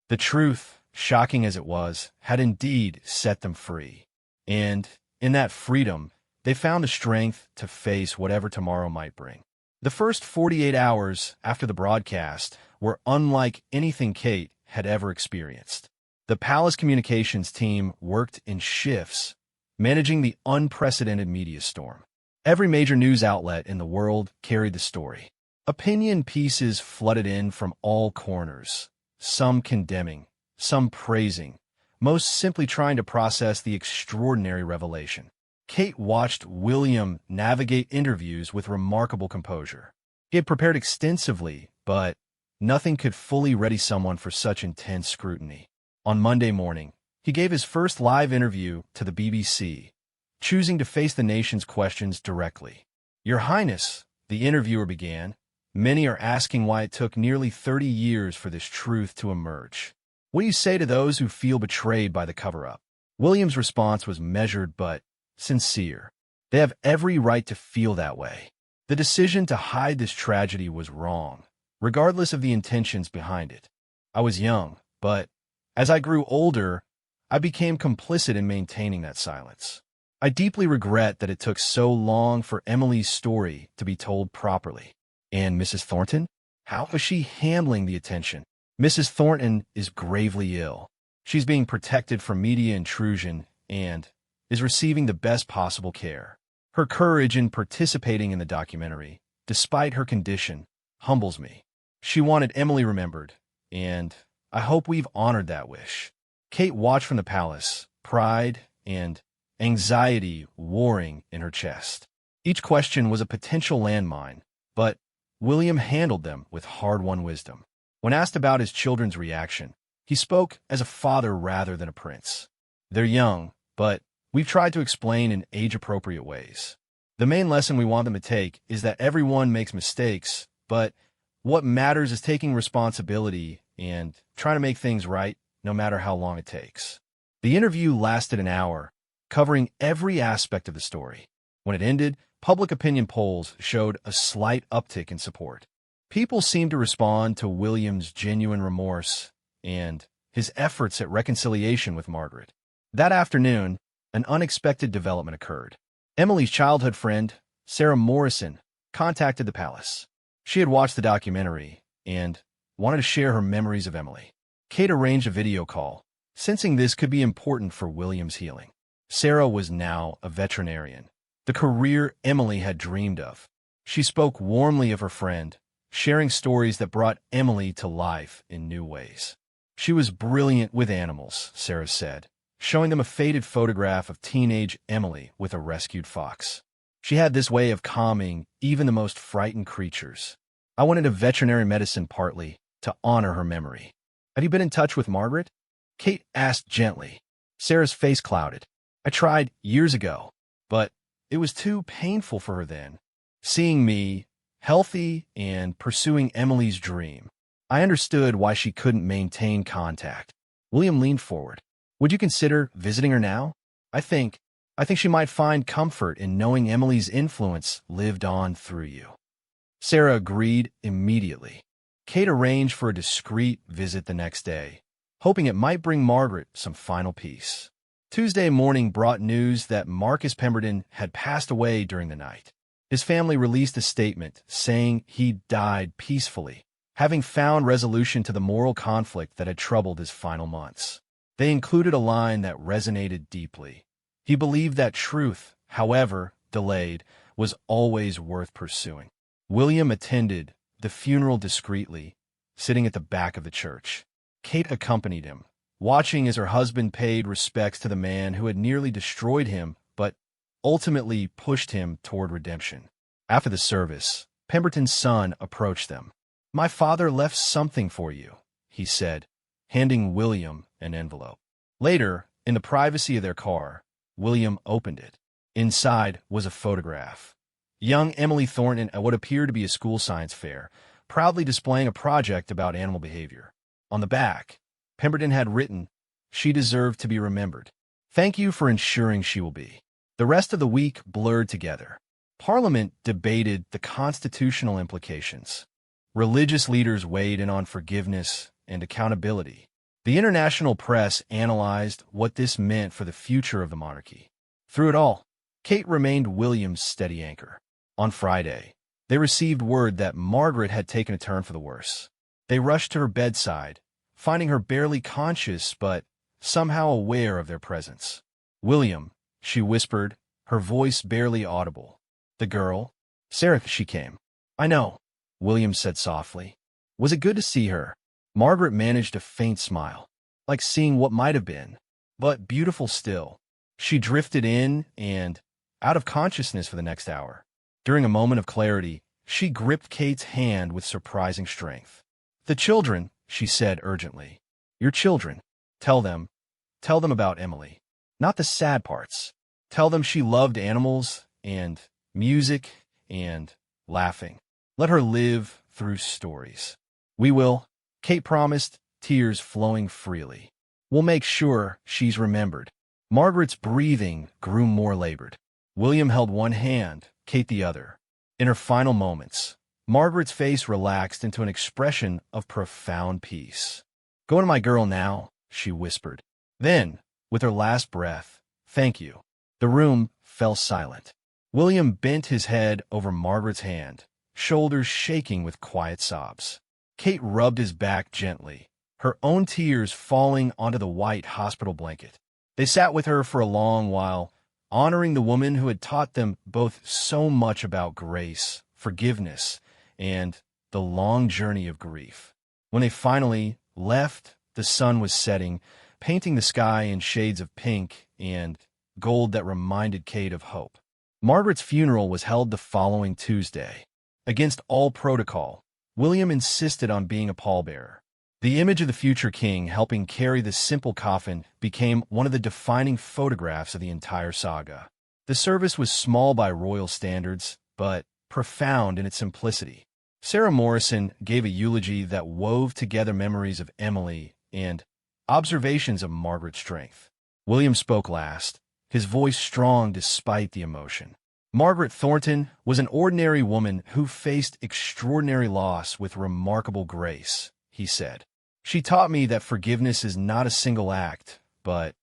The truth, shocking as it was, had indeed set them free. And in that freedom, they found the strength to face whatever tomorrow might bring. The first 48 hours after the broadcast were unlike anything Kate had ever experienced. The Palace Communications team worked in shifts, managing the unprecedented media storm. Every major news outlet in the world carried the story. Opinion pieces flooded in from all corners, some condemning, some praising, most simply trying to process the extraordinary revelation. Kate watched William navigate interviews with remarkable composure. He had prepared extensively, but nothing could fully ready someone for such intense scrutiny. On Monday morning, he gave his first live interview to the BBC, choosing to face the nation's questions directly. "Your Highness," the interviewer began, "many are asking why it took nearly 30 years for this truth to emerge. What do you say to those who feel betrayed by the cover-up?" William's response was measured but sincere. "They have every right to feel that way. The decision to hide this tragedy was wrong, regardless of the intentions behind it. I was young, but as I grew older, I became complicit in maintaining that silence. I deeply regret that it took so long for Emily's story to be told properly." "And Mrs. Thornton? How is she handling the attention?" "Mrs. Thornton is gravely ill. She's being protected from media intrusion and is receiving the best possible care. Her courage in participating in the documentary, despite her condition, humbles me. She wanted Emily remembered, and I hope we've honored that wish." Kate watched from the palace, pride and anxiety warring in her chest. Each question was a potential landmine, but William handled them with hard-won wisdom. When asked about his children's reaction, he spoke as a father rather than a prince. "They're young, but we've tried to explain in age-appropriate ways. The main lesson we want them to take is that everyone makes mistakes, but what matters is taking responsibility and trying to make things right, no matter how long it takes." The interview lasted an hour, covering every aspect of the story. When it ended, public opinion polls showed a slight uptick in support. People seemed to respond to William's genuine remorse and his efforts at reconciliation with Margaret. That afternoon, an unexpected development occurred. Emily's childhood friend, Sarah Morrison, contacted the palace. She had watched the documentary and wanted to share her memories of Emily. Kate arranged a video call, sensing this could be important for William's healing. Sarah was now a veterinarian, the career Emily had dreamed of. She spoke warmly of her friend, sharing stories that brought Emily to life in new ways. She was brilliant with animals, Sarah said, showing them a faded photograph of teenage Emily with a rescued fox. She had this way of calming even the most frightened creatures. "I went into veterinary medicine partly to honor her memory." "Have you been in touch with Margaret?" Kate asked gently. Sarah's face clouded. "I tried years ago, but it was too painful for her then. Seeing me, healthy and pursuing Emily's dream, I understood why she couldn't maintain contact." William leaned forward. "Would you consider visiting her now? I think she might find comfort in knowing Emily's influence lived on through you." Sarah agreed immediately. Kate arranged for a discreet visit the next day, hoping it might bring Margaret some final peace. Tuesday morning brought news that Marcus Pemberton had passed away during the night. His family released a statement saying he died peacefully, having found resolution to the moral conflict that had troubled his final months. They included a line that resonated deeply. He believed that truth, however delayed, was always worth pursuing. William attended the funeral discreetly, sitting at the back of the church. Kate accompanied him, watching as her husband paid respects to the man who had nearly destroyed him but ultimately pushed him toward redemption. After the service, Pemberton's son approached them. "My father left something for you," he said, handing William an envelope. Later, in the privacy of their car, William opened it. Inside was a photograph. Young Emily Thornton at what appeared to be a school science fair, proudly displaying a project about animal behavior. On the back, Pemberton had written, "She deserved to be remembered. Thank you for ensuring she will be." The rest of the week blurred together. Parliament debated the constitutional implications. Religious leaders weighed in on forgiveness and accountability. The international press analyzed what this meant for the future of the monarchy. Through it all, Kate remained William's steady anchor. On Friday, they received word that Margaret had taken a turn for the worse. They rushed to her bedside, finding her barely conscious but somehow aware of their presence. "William," she whispered, her voice barely audible. "The girl?" "Sarah," she came. "I know," William said softly. "Was it good to see her?" Margaret managed a faint smile, like seeing what might have been, but beautiful still. She drifted in and out of consciousness for the next hour. During a moment of clarity, she gripped Kate's hand with surprising strength. "The children," she said urgently. "Your children. Tell them about Emily. Not the sad parts. Tell them she loved animals and music and laughing. Let her live through stories." "We will," Kate promised, tears flowing freely. "We'll make sure she's remembered." Margaret's breathing grew more labored. William held one hand, Kate the other. In her final moments, Margaret's face relaxed into an expression of profound peace. "Go to my girl now," she whispered. Then, with her last breath, "Thank you." The room fell silent. William bent his head over Margaret's hand, shoulders shaking with quiet sobs. Kate rubbed his back gently, her own tears falling onto the white hospital blanket. They sat with her for a long while, honoring the woman who had taught them both so much about grace, forgiveness, and the long journey of grief. When they finally left, the sun was setting, painting the sky in shades of pink and gold that reminded Kate of hope. Margaret's funeral was held the following Tuesday. Against all protocol, William insisted on being a pallbearer. The image of the future king helping carry the simple coffin became one of the defining photographs of the entire saga. The service was small by royal standards, but profound in its simplicity. Sarah Morrison gave a eulogy that wove together memories of Emily and observations of Margaret's strength. William spoke last, his voice strong despite the emotion. "Margaret Thornton was an ordinary woman who faced extraordinary loss with remarkable grace," he said. "She taught me that forgiveness is not a single act, but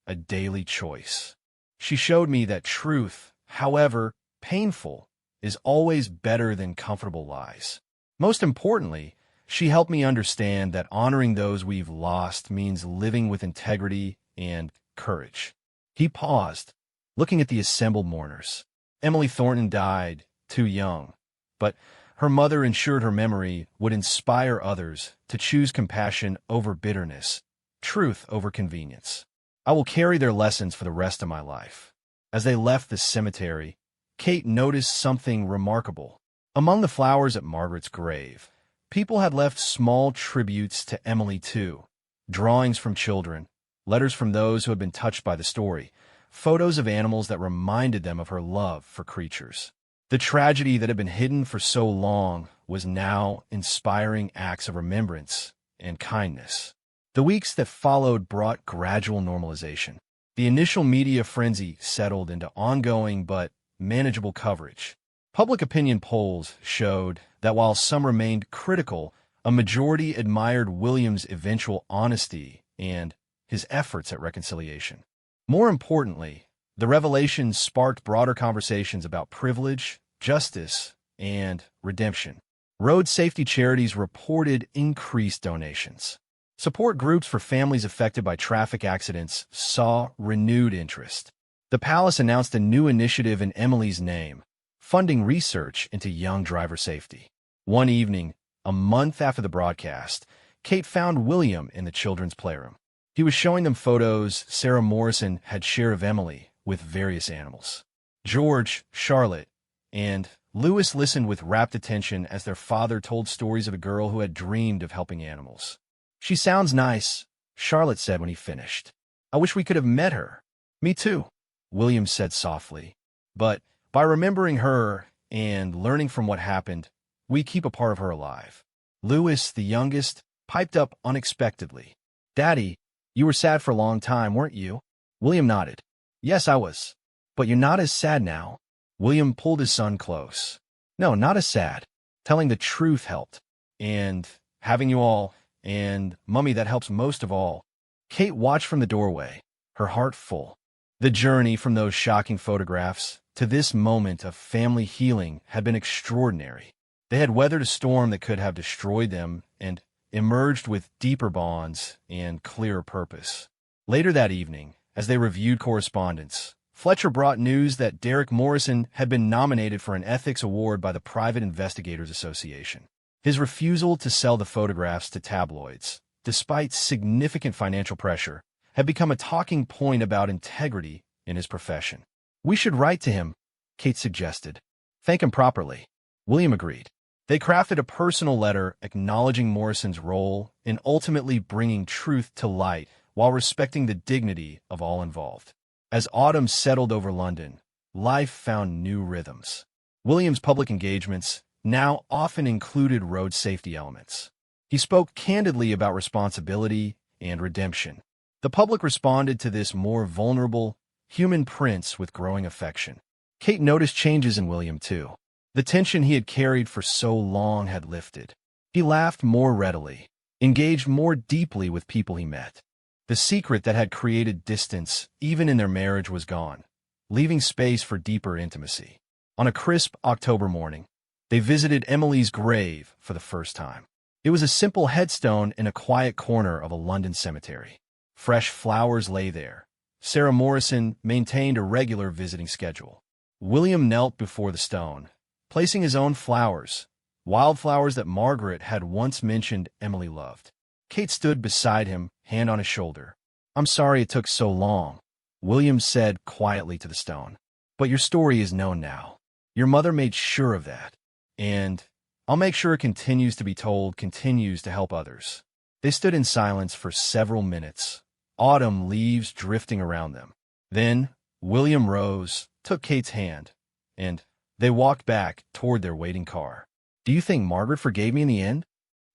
a daily choice. She showed me that truth, however painful, is always better than comfortable lies. Most importantly, she helped me understand that honoring those we've lost means living with integrity and courage." He paused, looking at the assembled mourners. Emily Thornton died too young, but her mother ensured her memory would inspire others to choose compassion over bitterness, truth over convenience. "I will carry their lessons for the rest of my life." As they left the cemetery, Kate noticed something remarkable. Among the flowers at Margaret's grave, people had left small tributes to Emily too. Drawings from children, letters from those who had been touched by the story, photos of animals that reminded them of her love for creatures. The tragedy that had been hidden for so long was now inspiring acts of remembrance and kindness. The weeks that followed brought gradual normalization. The initial media frenzy settled into ongoing but manageable coverage. Public opinion polls showed that while some remained critical, a majority admired William's eventual honesty and his efforts at reconciliation. More importantly, the revelation sparked broader conversations about privilege, justice, and redemption. Road safety charities reported increased donations. Support groups for families affected by traffic accidents saw renewed interest. The palace announced a new initiative in Emily's name, funding research into young driver safety. One evening, a month after the broadcast, Kate found William in the children's playroom. He was showing them photos Sarah Morrison had shared of Emily with various animals. George, Charlotte, and Louis listened with rapt attention as their father told stories of a girl who had dreamed of helping animals. "She sounds nice," Charlotte said when he finished. "I wish we could have met her." "Me too," William said softly. "But by remembering her and learning from what happened, we keep a part of her alive." Louis, the youngest, piped up unexpectedly. "Daddy, you were sad for a long time, weren't you?" William nodded. "Yes, I was. But you're not as sad now." William pulled his son close. "No, not as sad. Telling the truth helped. And having you all and Mummy, that helps most of all. Kate watched from the doorway, her heart full. The journey from those shocking photographs to this moment of family healing had been extraordinary. They had weathered a storm that could have destroyed them and emerged with deeper bonds and clearer purpose. Later that evening, as they reviewed correspondence, Fletcher brought news that Derek Morrison had been nominated for an ethics award by the Private Investigators Association. His refusal to sell the photographs to tabloids, despite significant financial pressure, had become a talking point about integrity in his profession. "We should write to him," Kate suggested. "Thank him properly." William agreed. They crafted a personal letter acknowledging Morrison's role in ultimately bringing truth to light while respecting the dignity of all involved. As autumn settled over London, life found new rhythms. William's public engagements now often included road safety elements. He spoke candidly about responsibility and redemption. The public responded to this more vulnerable, human prince with growing affection. Kate noticed changes in William, too. The tension he had carried for so long had lifted. He laughed more readily, engaged more deeply with people he met. The secret that had created distance, even in their marriage, was gone, leaving space for deeper intimacy. On a crisp October morning, they visited Emily's grave for the first time. It was a simple headstone in a quiet corner of a London cemetery. Fresh flowers lay there. Sarah Morrison maintained a regular visiting schedule. William knelt before the stone, placing his own flowers, wildflowers that Margaret had once mentioned Emily loved. Kate stood beside him, hand on his shoulder. "I'm sorry it took so long," William said quietly to the stone. "But your story is known now. Your mother made sure of that. And I'll make sure it continues to be told, continues to help others." They stood in silence for several minutes, autumn leaves drifting around them. Then William rose, took Kate's hand, and they walked back toward their waiting car. "Do you think Margaret forgave me in the end?"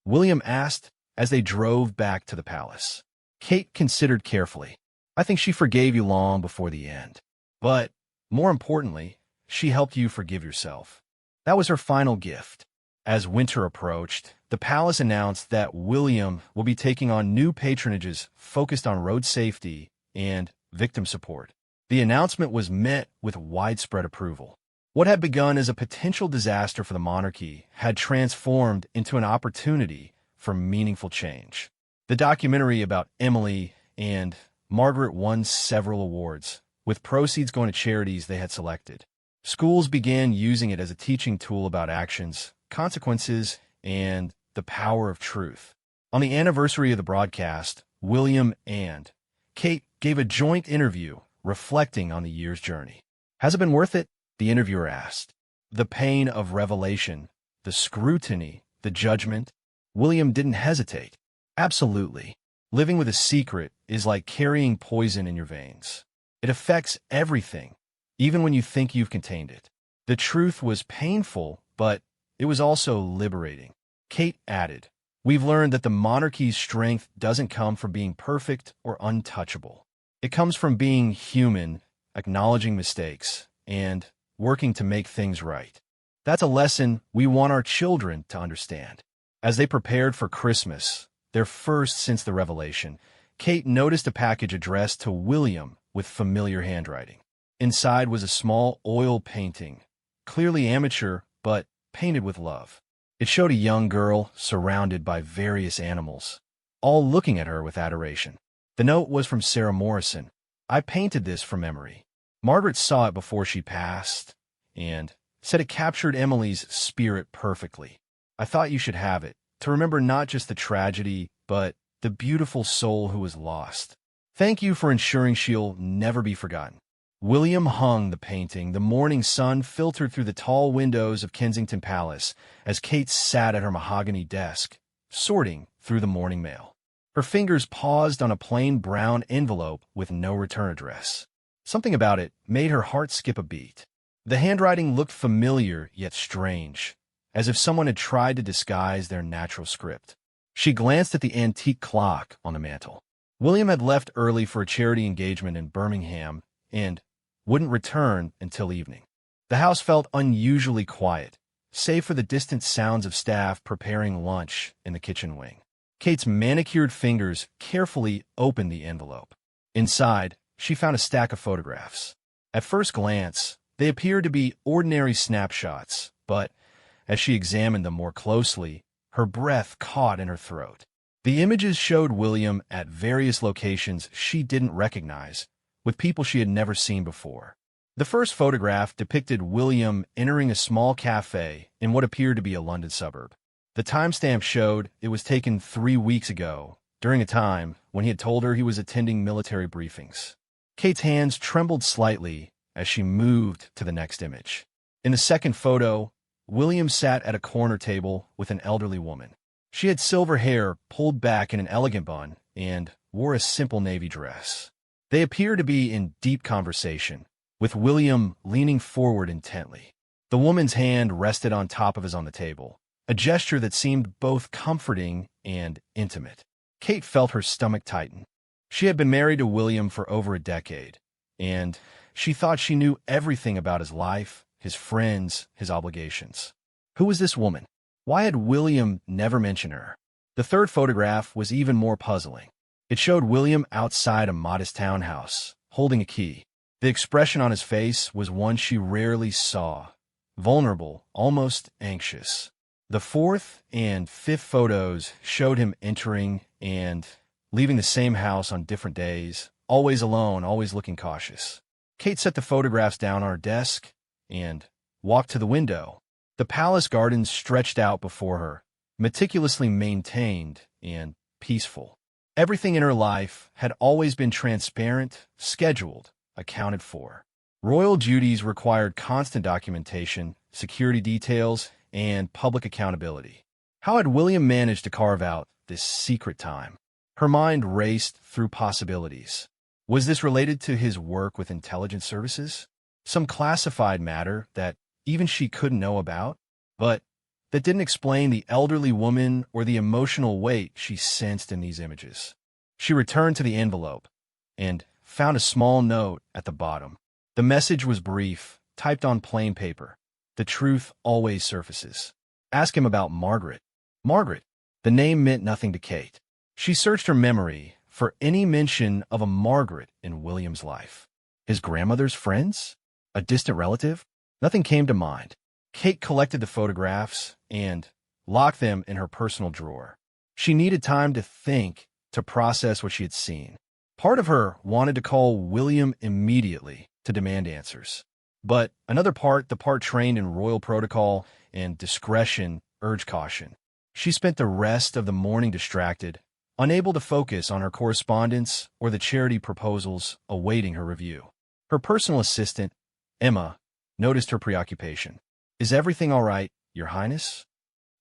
William asked as they drove back to the palace. Kate considered carefully. "I think she forgave you long before the end. But, more importantly, she helped you forgive yourself. That was her final gift." As winter approached, the palace announced that William will be taking on new patronages focused on road safety and victim support. The announcement was met with widespread approval. What had begun as a potential disaster for the monarchy had transformed into an opportunity for meaningful change. The documentary about Emily and Margaret won several awards, with proceeds going to charities they had selected. Schools began using it as a teaching tool about actions, consequences, and the power of truth. On the anniversary of the broadcast, William and Kate gave a joint interview reflecting on the year's journey. "Has it been worth it?" the interviewer asked. "The pain of revelation, the scrutiny, the judgment." William didn't hesitate. "Absolutely. Living with a secret is like carrying poison in your veins. It affects everything, even when you think you've contained it." The truth was painful, but it was also liberating. Kate added, "We've learned that the monarchy's strength doesn't come from being perfect or untouchable. It comes from being human, acknowledging mistakes, and working to make things right. That's a lesson we want our children to understand." As they prepared for Christmas, their first since the revelation, Kate noticed a package addressed to William with familiar handwriting. Inside was a small oil painting, clearly amateur, but painted with love. It showed a young girl surrounded by various animals, all looking at her with adoration. The note was from Sarah Morrison. "I painted this from memory. Margaret saw it before she passed, and said it captured Emily's spirit perfectly. I thought you should have it, to remember not just the tragedy, but the beautiful soul who was lost. Thank you for ensuring she'll never be forgotten." William hung the painting. The morning sun filtered through the tall windows of Kensington Palace as Kate sat at her mahogany desk, sorting through the morning mail. Her fingers paused on a plain brown envelope with no return address. Something about it made her heart skip a beat. The handwriting looked familiar yet strange, as if someone had tried to disguise their natural script. She glanced at the antique clock on the mantel. William had left early for a charity engagement in Birmingham and wouldn't return until evening. The house felt unusually quiet, save for the distant sounds of staff preparing lunch in the kitchen wing. Kate's manicured fingers carefully opened the envelope. Inside, she found a stack of photographs. At first glance, they appeared to be ordinary snapshots, but as she examined them more closely, her breath caught in her throat. The images showed William at various locations she didn't recognize, with people she had never seen before. The first photograph depicted William entering a small cafe in what appeared to be a London suburb. The timestamp showed it was taken 3 weeks ago, during a time when he had told her he was attending military briefings. Kate's hands trembled slightly as she moved to the next image. In the second photo, William sat at a corner table with an elderly woman. She had silver hair pulled back in an elegant bun and wore a simple navy dress. They appeared to be in deep conversation, with William leaning forward intently. The woman's hand rested on top of his on the table, a gesture that seemed both comforting and intimate. Kate felt her stomach tighten. She had been married to William for over a decade, and she thought she knew everything about his life, his friends, his obligations. Who was this woman? Why had William never mentioned her? The third photograph was even more puzzling. It showed William outside a modest townhouse, holding a key. The expression on his face was one she rarely saw, vulnerable, almost anxious. The fourth and fifth photos showed him entering and leaving the same house on different days, always alone, always looking cautious. Kate set the photographs down on her desk and walked to the window. The palace gardens stretched out before her, meticulously maintained and peaceful. Everything in her life had always been transparent, scheduled, accounted for. Royal duties required constant documentation, security details, and public accountability. How had William managed to carve out this secret time? Her mind raced through possibilities. Was this related to his work with intelligence services? Some classified matter that even she couldn't know about, but that didn't explain the elderly woman or the emotional weight she sensed in these images. She returned to the envelope and found a small note at the bottom. The message was brief, typed on plain paper. The truth always surfaces. Ask him about Margaret. Margaret. The name meant nothing to Kate. She searched her memory for any mention of a Margaret in William's life. His grandmother's friends? A distant relative? Nothing came to mind. Kate collected the photographs and locked them in her personal drawer. She needed time to think, to process what she had seen. Part of her wanted to call William immediately to demand answers. But another part, the part trained in royal protocol and discretion, urged caution. She spent the rest of the morning distracted, unable to focus on her correspondence or the charity proposals awaiting her review. Her personal assistant, Emma, noticed her preoccupation. "Is everything all right, Your Highness?"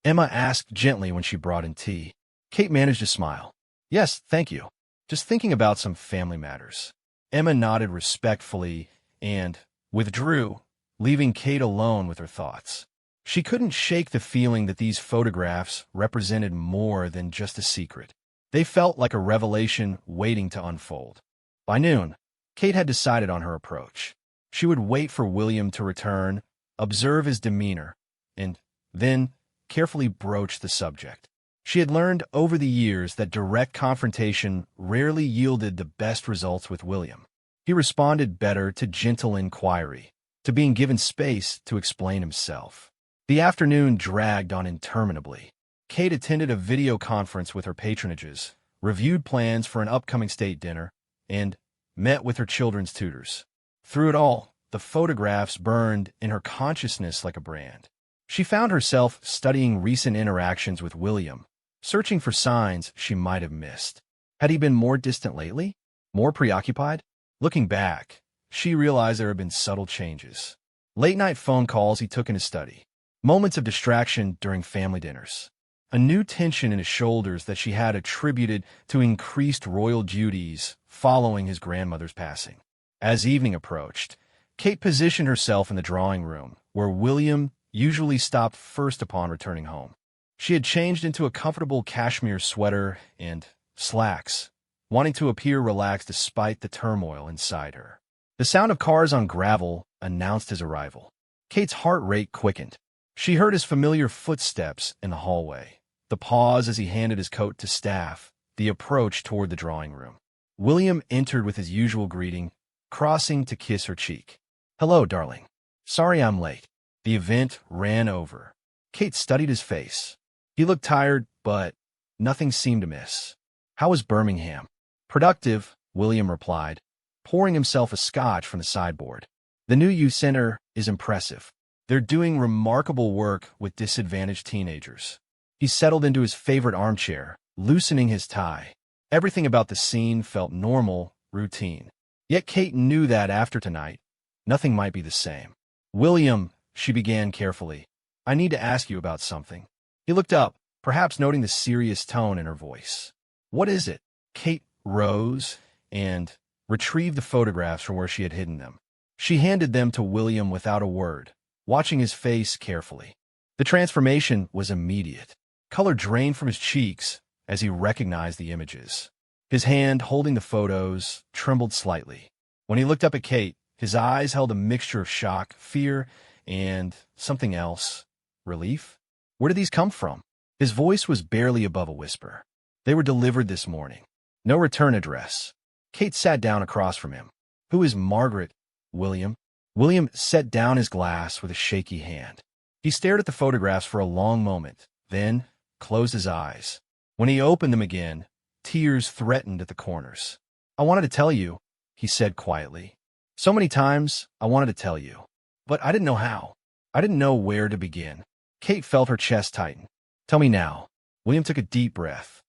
Emma asked gently when she brought in tea. Kate managed a smile. "Yes, thank you. Just thinking about some family matters." Emma nodded respectfully and withdrew, leaving Kate alone with her thoughts. She couldn't shake the feeling that these photographs represented more than just a secret. They felt like a revelation waiting to unfold. By noon, Kate had decided on her approach. She would wait for William to return, observe his demeanor, and then carefully broach the subject. She had learned over the years that direct confrontation rarely yielded the best results with William. He responded better to gentle inquiry, to being given space to explain himself. The afternoon dragged on interminably. Kate attended a video conference with her patronages, reviewed plans for an upcoming state dinner, and met with her children's tutors. Through it all, the photographs burned in her consciousness like a brand. She found herself studying recent interactions with William, searching for signs she might have missed. Had he been more distant lately? More preoccupied? Looking back, she realized there had been subtle changes. Late-night phone calls he took in his study. Moments of distraction during family dinners. A new tension in his shoulders that she had attributed to increased royal duties following his grandmother's passing. As evening approached, Kate positioned herself in the drawing room, where William usually stopped first upon returning home. She had changed into a comfortable cashmere sweater and slacks, wanting to appear relaxed despite the turmoil inside her. The sound of cars on gravel announced his arrival. Kate's heart rate quickened. She heard his familiar footsteps in the hallway, The pause as he handed his coat to staff, the approach toward the drawing room. William entered with his usual greeting, crossing to kiss her cheek. "Hello, darling. Sorry I'm late." The event ran over. Kate studied his face. He looked tired, but nothing seemed amiss. "How was Birmingham?" "Productive," William replied, pouring himself a scotch from the sideboard. "The new youth center is impressive. They're doing remarkable work with disadvantaged teenagers." He settled into his favorite armchair, loosening his tie. Everything about the scene felt normal, routine. Yet Kate knew that after tonight, nothing might be the same. "William," she began carefully, "I need to ask you about something." He looked up, perhaps noting the serious tone in her voice. "What is it?" Kate rose and retrieved the photographs from where she had hidden them. She handed them to William without a word, watching his face carefully. The transformation was immediate. Color drained from his cheeks as he recognized the images. His hand, holding the photos, trembled slightly. When he looked up at Kate, his eyes held a mixture of shock, fear, and something else. Relief? Where did these come from? His voice was barely above a whisper. "They were delivered this morning. No return address." Kate sat down across from him. "Who is Margaret, William?" William set down his glass with a shaky hand. He stared at the photographs for a long moment, then closed his eyes. When he opened them again, tears threatened at the corners. "I wanted to tell you," he said quietly. "So many times I wanted to tell you, but I didn't know how. I didn't know where to begin." Kate felt her chest tighten. "Tell me now." William took a deep breath.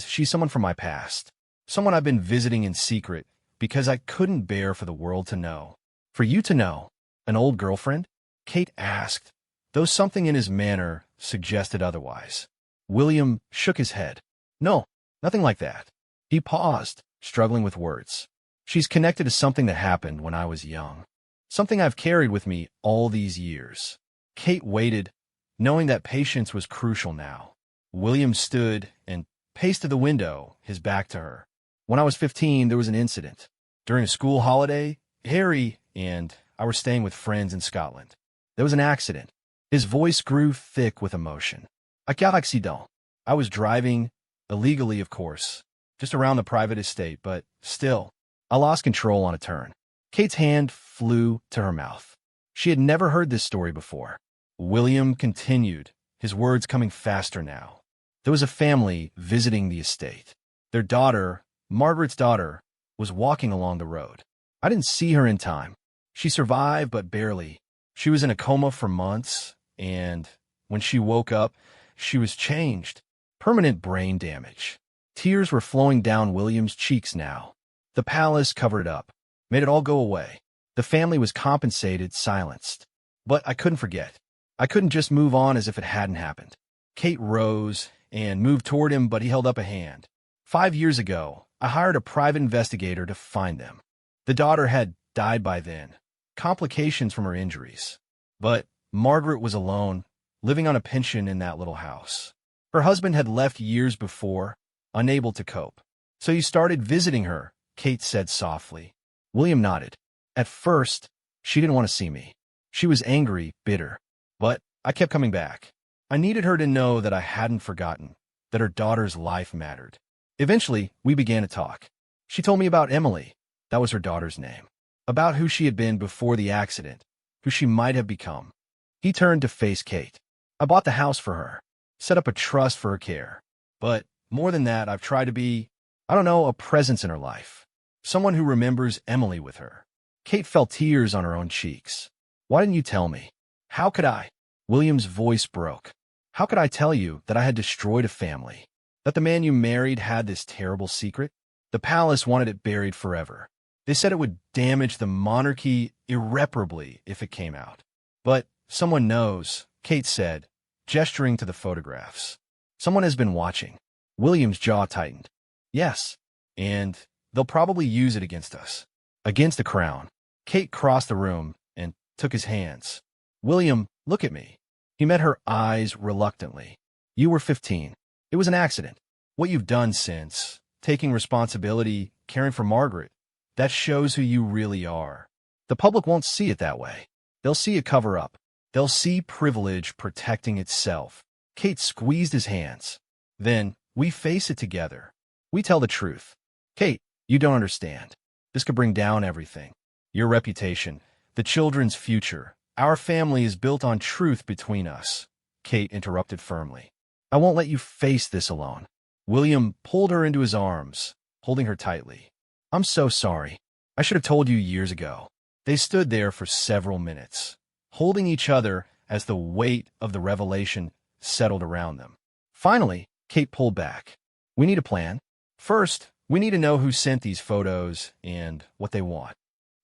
She's someone from my past. Someone I've been visiting in secret because I couldn't bear for the world to know. For you to know? An old girlfriend?" Kate asked, though something in his manner suggested otherwise. William shook his head. "No, nothing like that." He paused, struggling with words. "She's connected to something that happened when I was young. Something I've carried with me all these years." Kate waited, knowing that patience was crucial now. William stood and paced to the window, his back to her. "When I was 15, there was an incident. During a school holiday, Harry and I were staying with friends in Scotland. There was an accident." His voice grew thick with emotion. "A car accident. I was driving, illegally of course, just around the private estate, but still, I lost control on a turn." Kate's hand flew to her mouth. She had never heard this story before. William continued, his words coming faster now. "There was a family visiting the estate. Their daughter, Margaret's daughter, was walking along the road. I didn't see her in time. She survived, but barely. She was in a coma for months, and when she woke up, she was changed. Permanent brain damage." Tears were flowing down William's cheeks now. The palace covered it up, made it all go away. The family was compensated, silenced. But I couldn't forget. I couldn't just move on as if it hadn't happened. Kate rose and moved toward him, but he held up a hand. 5 years ago, I hired a private investigator to find them. The daughter had died by then, complications from her injuries. But Margaret was alone, living on a pension in that little house. Her husband had left years before, unable to cope. "So you started visiting her," Kate said softly. William nodded. "At first, she didn't want to see me. She was angry, bitter. But I kept coming back. I needed her to know that I hadn't forgotten, that her daughter's life mattered. Eventually, we began to talk. She told me about Emily, that was her daughter's name, about who she had been before the accident, who she might have become." He turned to face Kate. "I bought the house for her, set up a trust for her care. But more than that, I've tried to be, a presence in her life. Someone who remembers Emily with her." Kate felt tears on her own cheeks. "Why didn't you tell me? How could I?" William's voice broke. "How could I tell you that I had destroyed a family? That the man you married had this terrible secret? The palace wanted it buried forever. They said it would damage the monarchy irreparably if it came out. But someone knows," Kate said, gesturing to the photographs. "Someone has been watching." William's jaw tightened. "Yes, and they'll probably use it against us. Against the crown." Kate crossed the room and took his hands. "William, look at me." He met her eyes reluctantly. "You were 15. It was an accident. What you've done since, taking responsibility, caring for Margaret, that shows who you really are. The public won't see it that way. They'll see a cover-up. They'll see privilege protecting itself." Kate squeezed his hands. Then, we face it together. We tell the truth. Kate, you don't understand. This could bring down everything. Your reputation, the children's future. Our family is built on truth between us. Kate interrupted firmly. I won't let you face this alone. William pulled her into his arms, holding her tightly. I'm so sorry. I should have told you years ago. They stood there for several minutes, holding each other as the weight of the revelation settled around them. Finally, Kate pulled back. We need a plan. First, we need to know who sent these photos and what they want.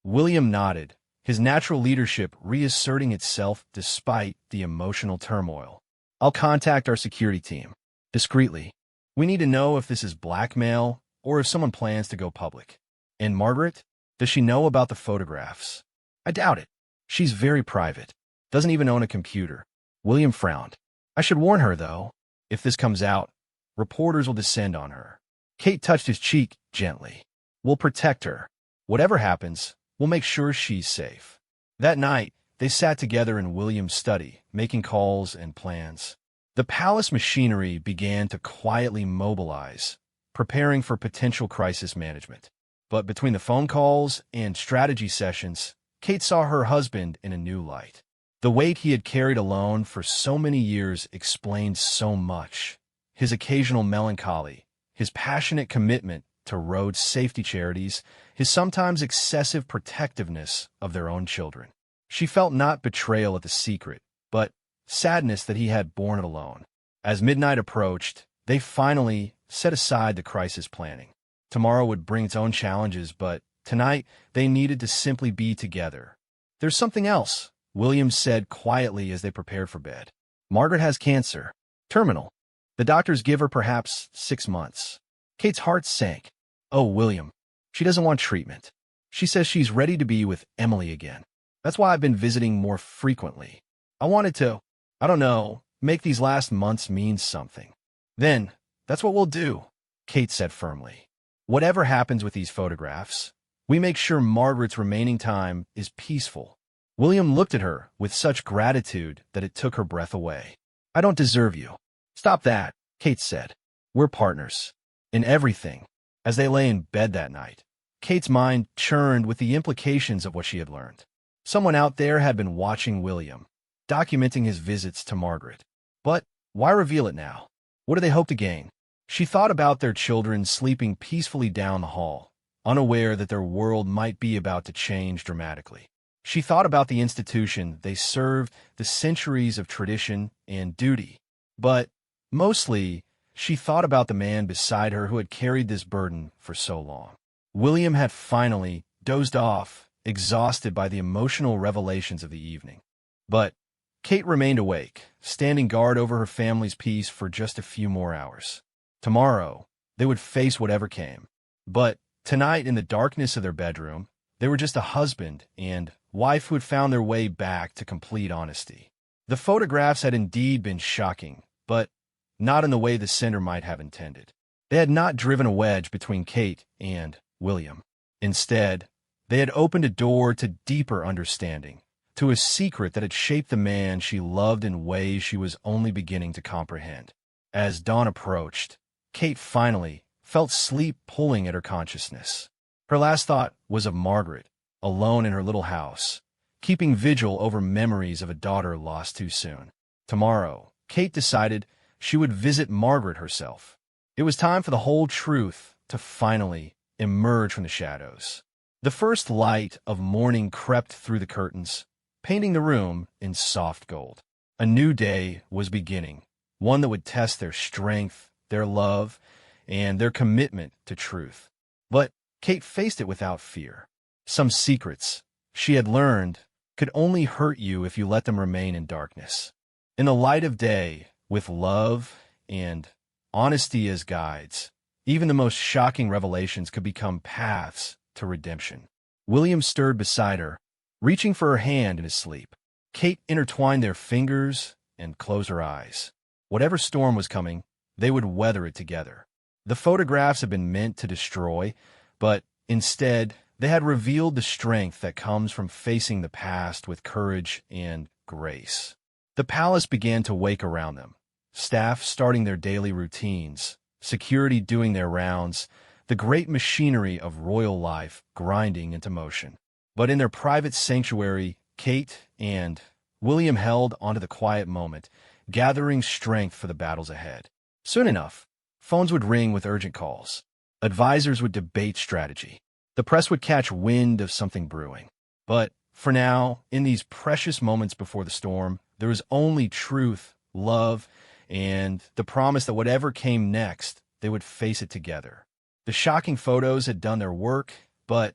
William nodded, his natural leadership reasserting itself despite the emotional turmoil. I'll contact our security team. Discreetly. We need to know if this is blackmail or if someone plans to go public. And Margaret? Does she know about the photographs? I doubt it. She's very private. Doesn't even own a computer. William frowned. I should warn her, though. If this comes out, reporters will descend on her. Kate touched his cheek gently. We'll protect her. Whatever happens, we'll make sure she's safe. That night, they sat together in William's study, making calls and plans. The palace machinery began to quietly mobilize, preparing for potential crisis management. But between the phone calls and strategy sessions, Kate saw her husband in a new light. The weight he had carried alone for so many years explained so much. His occasional melancholy, his passionate commitment to road safety charities, his sometimes excessive protectiveness of their own children. She felt not betrayal at the secret, but sadness that he had borne it alone. As midnight approached, they finally set aside the crisis planning. Tomorrow would bring its own challenges, but tonight they needed to simply be together. There's something else, William said quietly as they prepared for bed. Margaret has cancer. Terminal. The doctors give her perhaps 6 months. Kate's heart sank. Oh, William. She doesn't want treatment. She says she's ready to be with Emily again. That's why I've been visiting more frequently. I wanted to, I don't know, make these last months mean something. Then, that's what we'll do, Kate said firmly. Whatever happens with these photographs, we make sure Margaret's remaining time is peaceful. William looked at her with such gratitude that it took her breath away. I don't deserve you. Stop that, Kate said. We're partners. In everything. As they lay in bed that night, Kate's mind churned with the implications of what she had learned. Someone out there had been watching William, documenting his visits to Margaret. But why reveal it now? What do they hope to gain? She thought about their children sleeping peacefully down the hall, unaware that their world might be about to change dramatically. She thought about the institution they served, the centuries of tradition and duty. But mostly, she thought about the man beside her who had carried this burden for so long. William had finally dozed off, exhausted by the emotional revelations of the evening. But Kate remained awake, standing guard over her family's peace for just a few more hours. Tomorrow, they would face whatever came. But tonight, in the darkness of their bedroom, they were just a husband and wife who had found their way back to complete honesty. The photographs had indeed been shocking, but not in the way the sender might have intended. They had not driven a wedge between Kate and William. Instead, they had opened a door to deeper understanding, to a secret that had shaped the man she loved in ways she was only beginning to comprehend. As dawn approached, Kate finally felt sleep pulling at her consciousness. Her last thought was of Margaret, alone in her little house, keeping vigil over memories of a daughter lost too soon. Tomorrow, Kate decided she would visit Margaret herself. It was time for the whole truth to finally emerge from the shadows. The first light of morning crept through the curtains, painting the room in soft gold. A new day was beginning, one that would test their strength, their love, and their commitment to truth. But Kate faced it without fear. Some secrets she had learned could only hurt you if you let them remain in darkness. In the light of day, with love and honesty as guides, even the most shocking revelations could become paths to redemption. William stirred beside her, reaching for her hand in his sleep. Kate intertwined their fingers and closed her eyes. Whatever storm was coming, they would weather it together. The photographs had been meant to destroy, but instead, they had revealed the strength that comes from facing the past with courage and grace. The palace began to wake around them, staff starting their daily routines, security doing their rounds, the great machinery of royal life grinding into motion. But in their private sanctuary, Kate and William held onto the quiet moment, gathering strength for the battles ahead. Soon enough, phones would ring with urgent calls. Advisors would debate strategy. The press would catch wind of something brewing. But for now, in these precious moments before the storm, there was only truth, love, and the promise that whatever came next, they would face it together. The shocking photos had done their work, but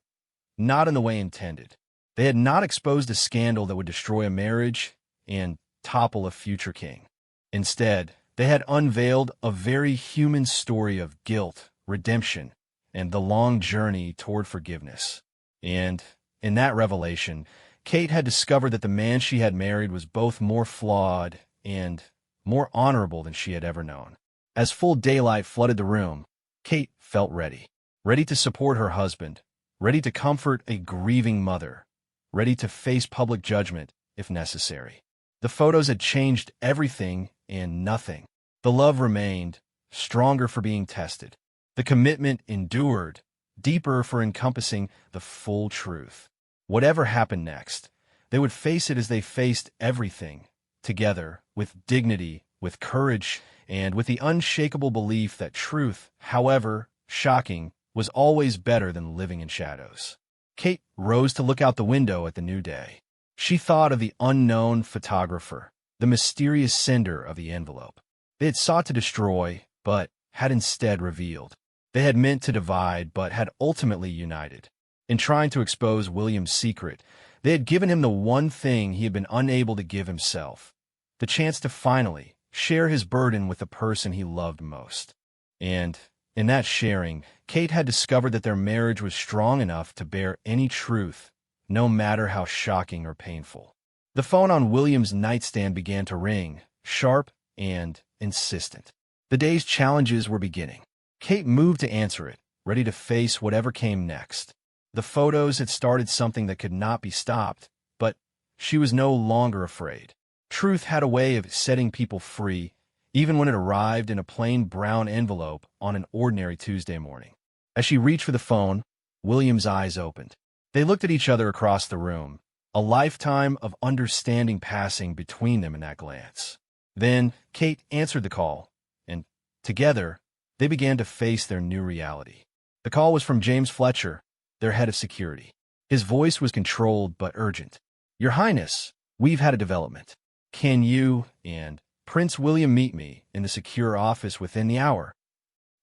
not in the way intended. They had not exposed a scandal that would destroy a marriage and topple a future king. Instead, they had unveiled a very human story of guilt, redemption, and the long journey toward forgiveness. And in that revelation, Kate had discovered that the man she had married was both more flawed and more honorable than she had ever known. As full daylight flooded the room, Kate felt ready. Ready to support her husband, ready to comfort a grieving mother, ready to face public judgment if necessary. The photos had changed everything and nothing. The love remained, stronger for being tested. The commitment endured, deeper for encompassing the full truth. Whatever happened next, they would face it as they faced everything, together, with dignity, with courage, and with the unshakable belief that truth, however shocking, was always better than living in shadows. Kate rose to look out the window at the new day. She thought of the unknown photographer, the mysterious sender of the envelope. They had sought to destroy, but had instead revealed. They had meant to divide, but had ultimately united. In trying to expose William's secret, they had given him the one thing he had been unable to give himself, the chance to finally share his burden with the person he loved most. And in that sharing, Kate had discovered that their marriage was strong enough to bear any truth, no matter how shocking or painful. The phone on William's nightstand began to ring, sharp and insistent. The day's challenges were beginning. Kate moved to answer it, ready to face whatever came next. The photos had started something that could not be stopped, but she was no longer afraid. Truth had a way of setting people free, even when it arrived in a plain brown envelope on an ordinary Tuesday morning. As she reached for the phone, William's eyes opened. They looked at each other across the room, a lifetime of understanding passing between them in that glance. Then Kate answered the call, and together, they began to face their new reality. The call was from James Fletcher, their head of security. His voice was controlled but urgent. "Your Highness, we've had a development. Can you and Prince William meet me in the secure office within the hour?"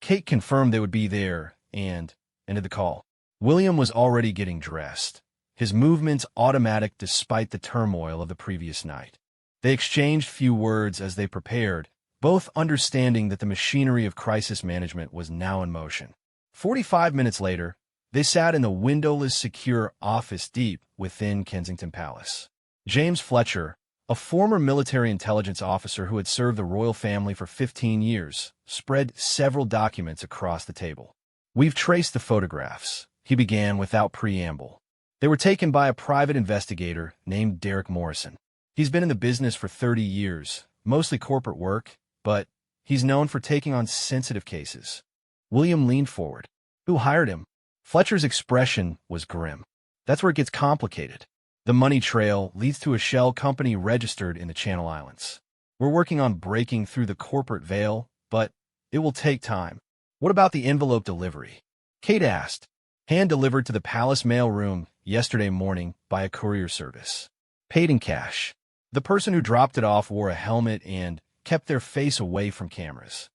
Kate confirmed they would be there and ended the call. William was already getting dressed, his movements automatic despite the turmoil of the previous night. They exchanged few words as they prepared, both understanding that the machinery of crisis management was now in motion. 45 minutes later, they sat in the windowless, secure office deep within Kensington Palace. James Fletcher, a former military intelligence officer who had served the royal family for 15 years, spread several documents across the table. "We've traced the photographs," he began without preamble. "They were taken by a private investigator named Derek Morrison. He's been in the business for 30 years, mostly corporate work, but he's known for taking on sensitive cases." William leaned forward. "Who hired him?" Fletcher's expression was grim. "That's where it gets complicated. The money trail leads to a shell company registered in the Channel Islands. We're working on breaking through the corporate veil, but it will take time." "What about the envelope delivery?" Kate asked. "Hand-delivered to the palace mail room yesterday morning by a courier service. Paid in cash." The person who dropped it off wore a helmet and kept their face away from cameras.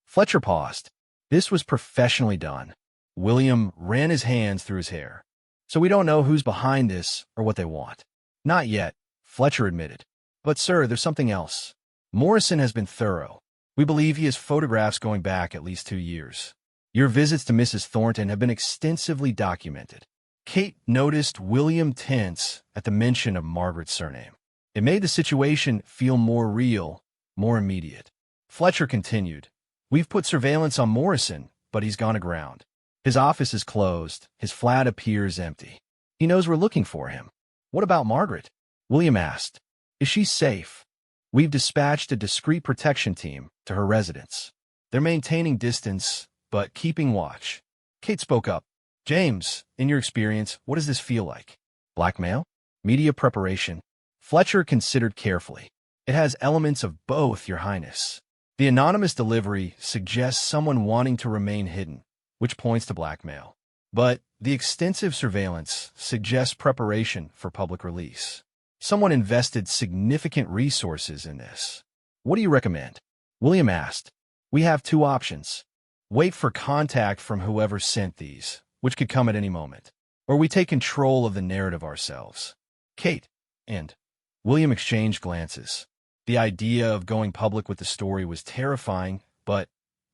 Fletcher paused. This was professionally done. William ran his hands through his hair. "So we don't know who's behind this or what they want." "Not yet," Fletcher admitted. "But sir, there's something else. Morrison has been thorough. We believe he has photographs going back at least 2 years. Your visits to Mrs. Thornton have been extensively documented." Kate noticed William tense at the mention of Margaret's surname. It made the situation feel more real, more immediate. Fletcher continued, "We've put surveillance on Morrison, but he's gone aground. His office is closed. His flat appears empty. He knows we're looking for him." "What about Margaret?" William asked. "Is she safe?" We've dispatched a discreet protection team to her residence. They're maintaining distance, but keeping watch. Kate spoke up. James, in your experience, what does this feel like? Blackmail? Media preparation? Fletcher considered carefully. It has elements of both, Your Highness. The anonymous delivery suggests someone wanting to remain hidden, which points to blackmail. But the extensive surveillance suggests preparation for public release. Someone invested significant resources in this. What do you recommend? William asked. We have two options. Wait for contact from whoever sent these, which could come at any moment. Or we take control of the narrative ourselves. Kate and William exchanged glances. The idea of going public with the story was terrifying, but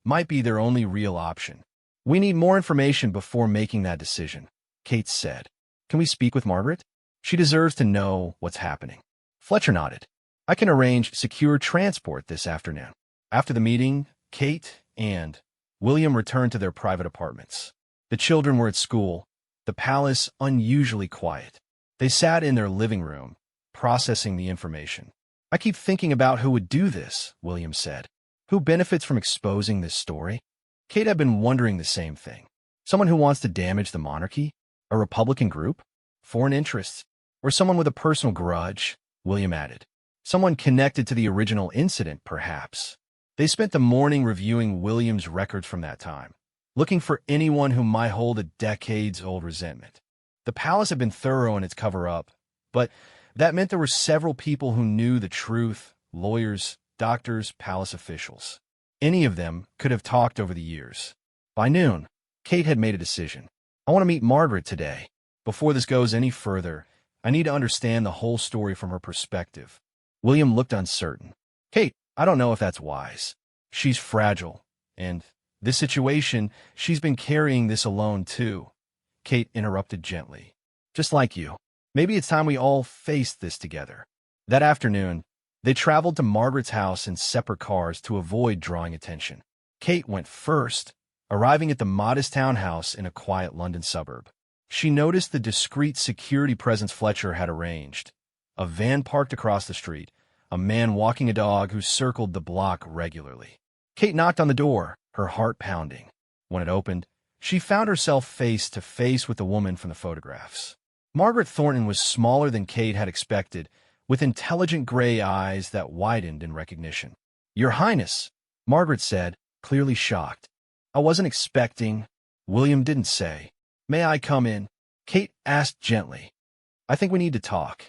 might be their only real option. We need more information before making that decision, Kate said. Can we speak with Margaret? She deserves to know what's happening. Fletcher nodded. I can arrange secure transport this afternoon. After the meeting, Kate and William returned to their private apartments. The children were at school, the palace unusually quiet. They sat in their living room, processing the information. I keep thinking about who would do this, William said. Who benefits from exposing this story? Kate had been wondering the same thing. Someone who wants to damage the monarchy? A Republican group? Foreign interests? Or someone with a personal grudge? William added. Someone connected to the original incident, perhaps. They spent the morning reviewing William's records from that time, looking for anyone who might hold a decades-old resentment. The palace had been thorough in its cover-up, but that meant there were several people who knew the truth: lawyers, doctors, palace officials. Any of them could have talked over the years. By noon, Kate had made a decision. I want to meet Margaret today. Before this goes any further, I need to understand the whole story from her perspective. William looked uncertain. Kate, I don't know if that's wise. She's fragile, and this situation, she's been carrying this alone too. Kate interrupted gently. Just like you. Maybe it's time we all faced this together. That afternoon, they traveled to Margaret's house in separate cars to avoid drawing attention. Kate went first, arriving at the modest townhouse in a quiet London suburb. She noticed the discreet security presence Fletcher had arranged. A van parked across the street, a man walking a dog who circled the block regularly. Kate knocked on the door, her heart pounding. When it opened, she found herself face to face with the woman from the photographs. Margaret Thornton was smaller than Kate had expected, with intelligent gray eyes that widened in recognition. Your Highness, Margaret said, clearly shocked. I wasn't expecting. William didn't say. May I come in? Kate asked gently. I think we need to talk.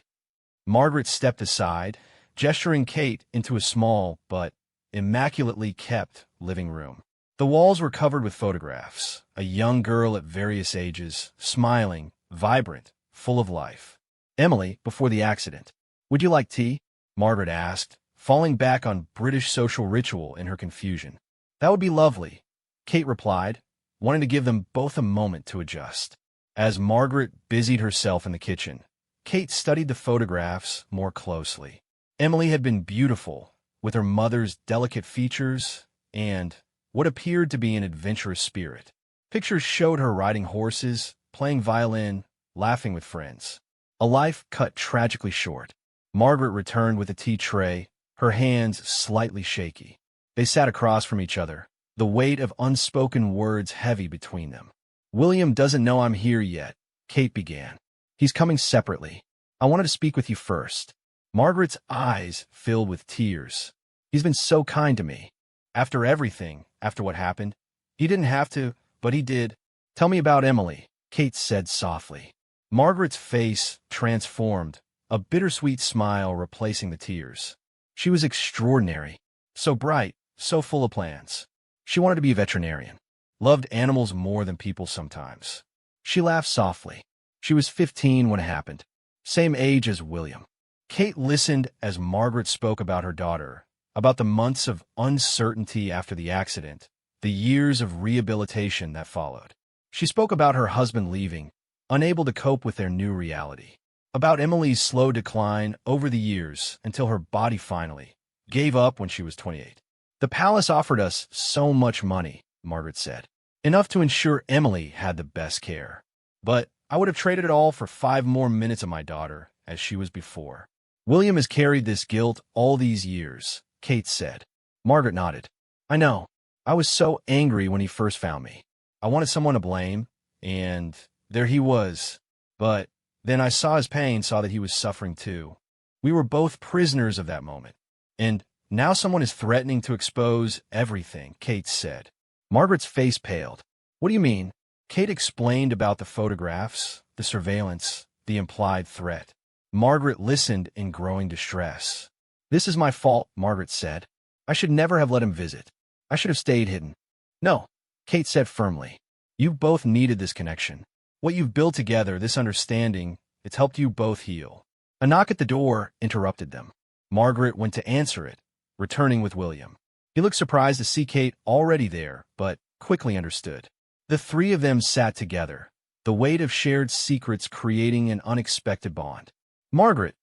Margaret stepped aside, gesturing Kate into a small but immaculately kept living room. The walls were covered with photographs, a young girl at various ages, smiling, vibrant, full of life. Emily, before the accident. Would you like tea? Margaret asked, falling back on British social ritual in her confusion. That would be lovely, Kate replied, wanting to give them both a moment to adjust. As Margaret busied herself in the kitchen, Kate studied the photographs more closely. Emily had been beautiful, with her mother's delicate features and what appeared to be an adventurous spirit. Pictures showed her riding horses, playing violin, laughing with friends. A life cut tragically short. Margaret returned with a tea tray, her hands slightly shaky. They sat across from each other, the weight of unspoken words heavy between them. William doesn't know I'm here yet, Kate began. He's coming separately. I wanted to speak with you first. Margaret's eyes filled with tears. He's been so kind to me. After everything, after what happened, he didn't have to, but he did. Tell me about Emily, Kate said softly. Margaret's face transformed, a bittersweet smile replacing the tears. She was extraordinary, so bright, so full of plans. She wanted to be a veterinarian, loved animals more than people sometimes. She laughed softly. She was 15 when it happened, same age as William. Kate listened as Margaret spoke about her daughter, about the months of uncertainty after the accident, the years of rehabilitation that followed. She spoke about her husband leaving, unable to cope with their new reality, about Emily's slow decline over the years until her body finally gave up when she was 28. The palace offered us so much money, Margaret said, enough to ensure Emily had the best care. But I would have traded it all for 5 more minutes of my daughter, as she was before. William has carried this guilt all these years, Kate said. Margaret nodded. I know. I was so angry when he first found me. I wanted someone to blame, and there he was. But then I saw his pain, saw that he was suffering too. We were both prisoners of that moment. And now someone is threatening to expose everything, Kate said. Margaret's face paled. What do you mean? Kate explained about the photographs, the surveillance, the implied threat. Margaret listened in growing distress. This is my fault, Margaret said. I should never have let him visit. I should have stayed hidden. No, Kate said firmly. You both needed this connection. What you've built together, this understanding, it's helped you both heal. A knock at the door interrupted them. Margaret went to answer it, returning with William. He looked surprised to see Kate already there, but quickly understood. The three of them sat together, the weight of shared secrets creating an unexpected bond. Margaret,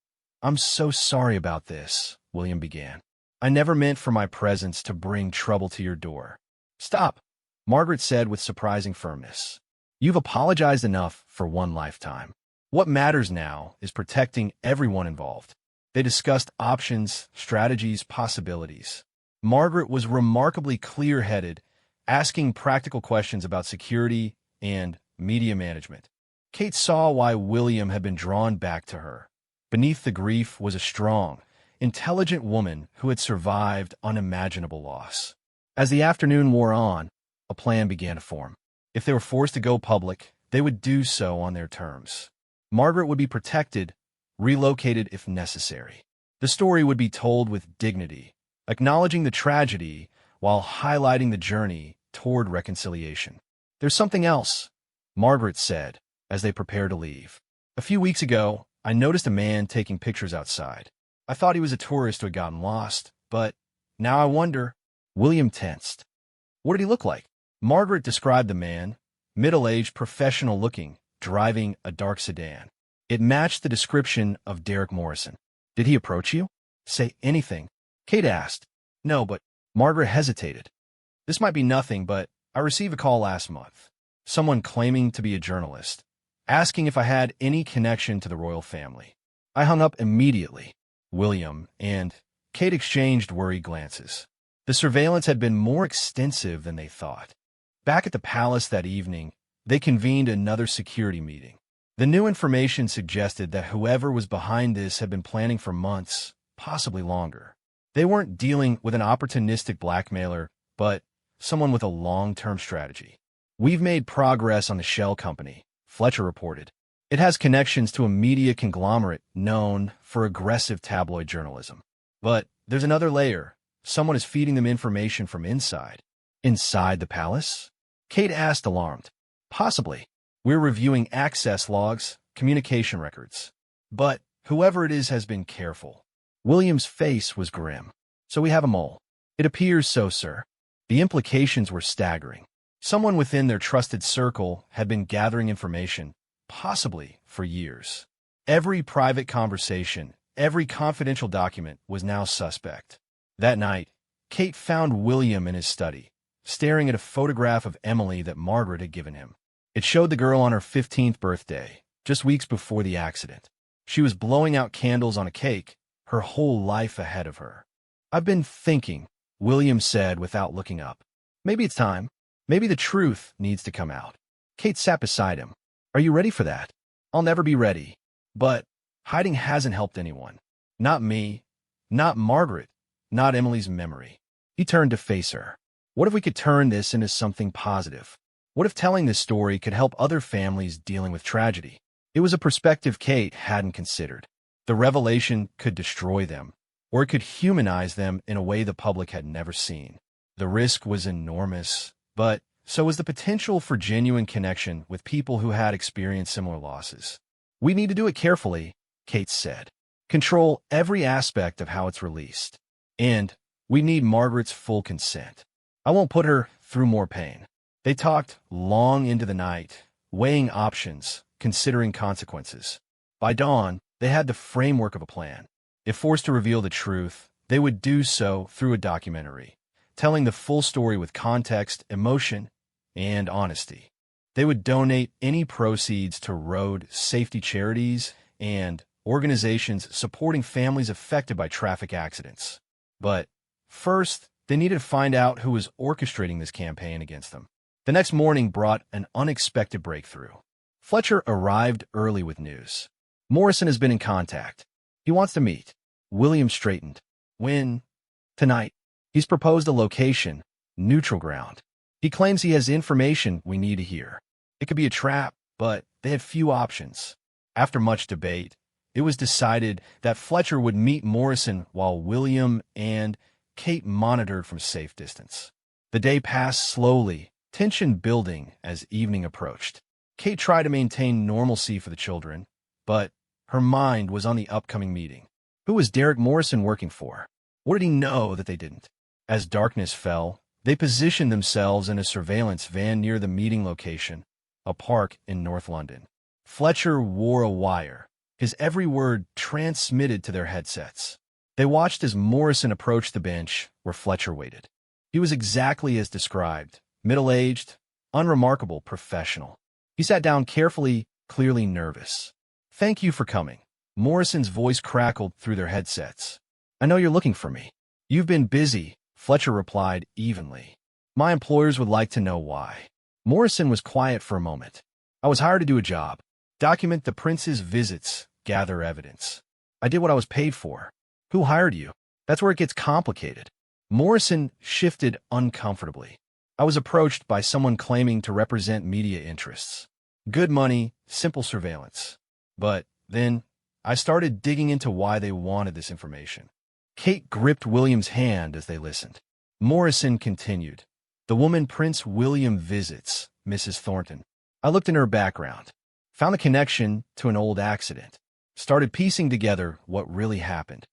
I'm so sorry about this, William began. I never meant for my presence to bring trouble to your door. Stop, Margaret said with surprising firmness. You've apologized enough for one lifetime. What matters now is protecting everyone involved. They discussed options, strategies, possibilities. Margaret was remarkably clear-headed, asking practical questions about security and media management. Kate saw why William had been drawn back to her. Beneath the grief was a strong, intelligent woman who had survived unimaginable loss. As the afternoon wore on, a plan began to form. If they were forced to go public, they would do so on their terms. Margaret would be protected, relocated if necessary. The story would be told with dignity, acknowledging the tragedy while highlighting the journey toward reconciliation. There's something else, Margaret said as they prepared to leave. A few weeks ago, I noticed a man taking pictures outside. I thought he was a tourist who had gotten lost, but now I wonder. William tensed. What did he look like? Margaret described the man, middle-aged, professional-looking, driving a dark sedan. It matched the description of Derek Morrison. Did he approach you? Say anything? Kate asked. No, but Margaret hesitated. This might be nothing, but I received a call last month. Someone claiming to be a journalist, asking if I had any connection to the royal family. I hung up immediately. William and Kate exchanged worried glances. The surveillance had been more extensive than they thought. Back at the palace that evening, they convened another security meeting. The new information suggested that whoever was behind this had been planning for months, possibly longer. They weren't dealing with an opportunistic blackmailer, but someone with a long-term strategy. We've made progress on the Shell Company, Fletcher reported. It has connections to a media conglomerate known for aggressive tabloid journalism. But there's another layer. Someone is feeding them information from inside. Inside the palace? Kate asked, alarmed. Possibly. We're reviewing access logs, communication records. But whoever it is has been careful. William's face was grim. So we have a mole. It appears so, sir. The implications were staggering. Someone within their trusted circle had been gathering information, possibly for years. Every private conversation, every confidential document was now suspect. That night, Kate found William in his study, staring at a photograph of Emily that Margaret had given him. It showed the girl on her 15th birthday, just weeks before the accident. She was blowing out candles on a cake, her whole life ahead of her. I've been thinking, William said without looking up. Maybe it's time. Maybe the truth needs to come out. Kate sat beside him. Are you ready for that? I'll never be ready. But hiding hasn't helped anyone. Not me, not Margaret, not Emily's memory. He turned to face her. What if we could turn this into something positive? What if telling this story could help other families dealing with tragedy? It was a perspective Kate hadn't considered. The revelation could destroy them, or it could humanize them in a way the public had never seen. The risk was enormous, but so was the potential for genuine connection with people who had experienced similar losses. We need to do it carefully, Kate said. Control every aspect of how it's released. And we need Margaret's full consent. I won't put her through more pain. They talked long into the night, weighing options, considering consequences. By dawn, they had the framework of a plan. If forced to reveal the truth, they would do so through a documentary, telling the full story with context, emotion, and honesty. They would donate any proceeds to road safety charities and organizations supporting families affected by traffic accidents. But first, they needed to find out who was orchestrating this campaign against them. The next morning brought an unexpected breakthrough. Fletcher arrived early with news. Morrison has been in contact. He wants to meet. William straightened. When? Tonight. He's proposed a location, neutral ground. He claims he has information we need to hear. It could be a trap, but they had few options. After much debate, it was decided that Fletcher would meet Morrison while William and Kate monitored from safe distance. The day passed slowly, tension building as evening approached. Kate tried to maintain normalcy for the children, but her mind was on the upcoming meeting. Who was Derek Morrison working for? What did he know that they didn't? As darkness fell, they positioned themselves in a surveillance van near the meeting location, a park in North London. Fletcher wore a wire, his every word transmitted to their headsets. They watched as Morrison approached the bench where Fletcher waited. He was exactly as described, middle-aged, unremarkable professional. He sat down carefully, clearly nervous. "Thank you for coming." Morrison's voice crackled through their headsets. "I know you're looking for me." "You've been busy," Fletcher replied evenly. "My employers would like to know why." Morrison was quiet for a moment. "I was hired to do a job. Document the prince's visits, gather evidence. I did what I was paid for." "Who hired you?" "That's where it gets complicated." Morrison shifted uncomfortably. "I was approached by someone claiming to represent media interests. Good money, simple surveillance. But then I started digging into why they wanted this information." Kate gripped William's hand as they listened. Morrison continued. "The woman Prince William visits, Mrs. Thornton. I looked in her background, found a connection to an old accident, started piecing together what really happened.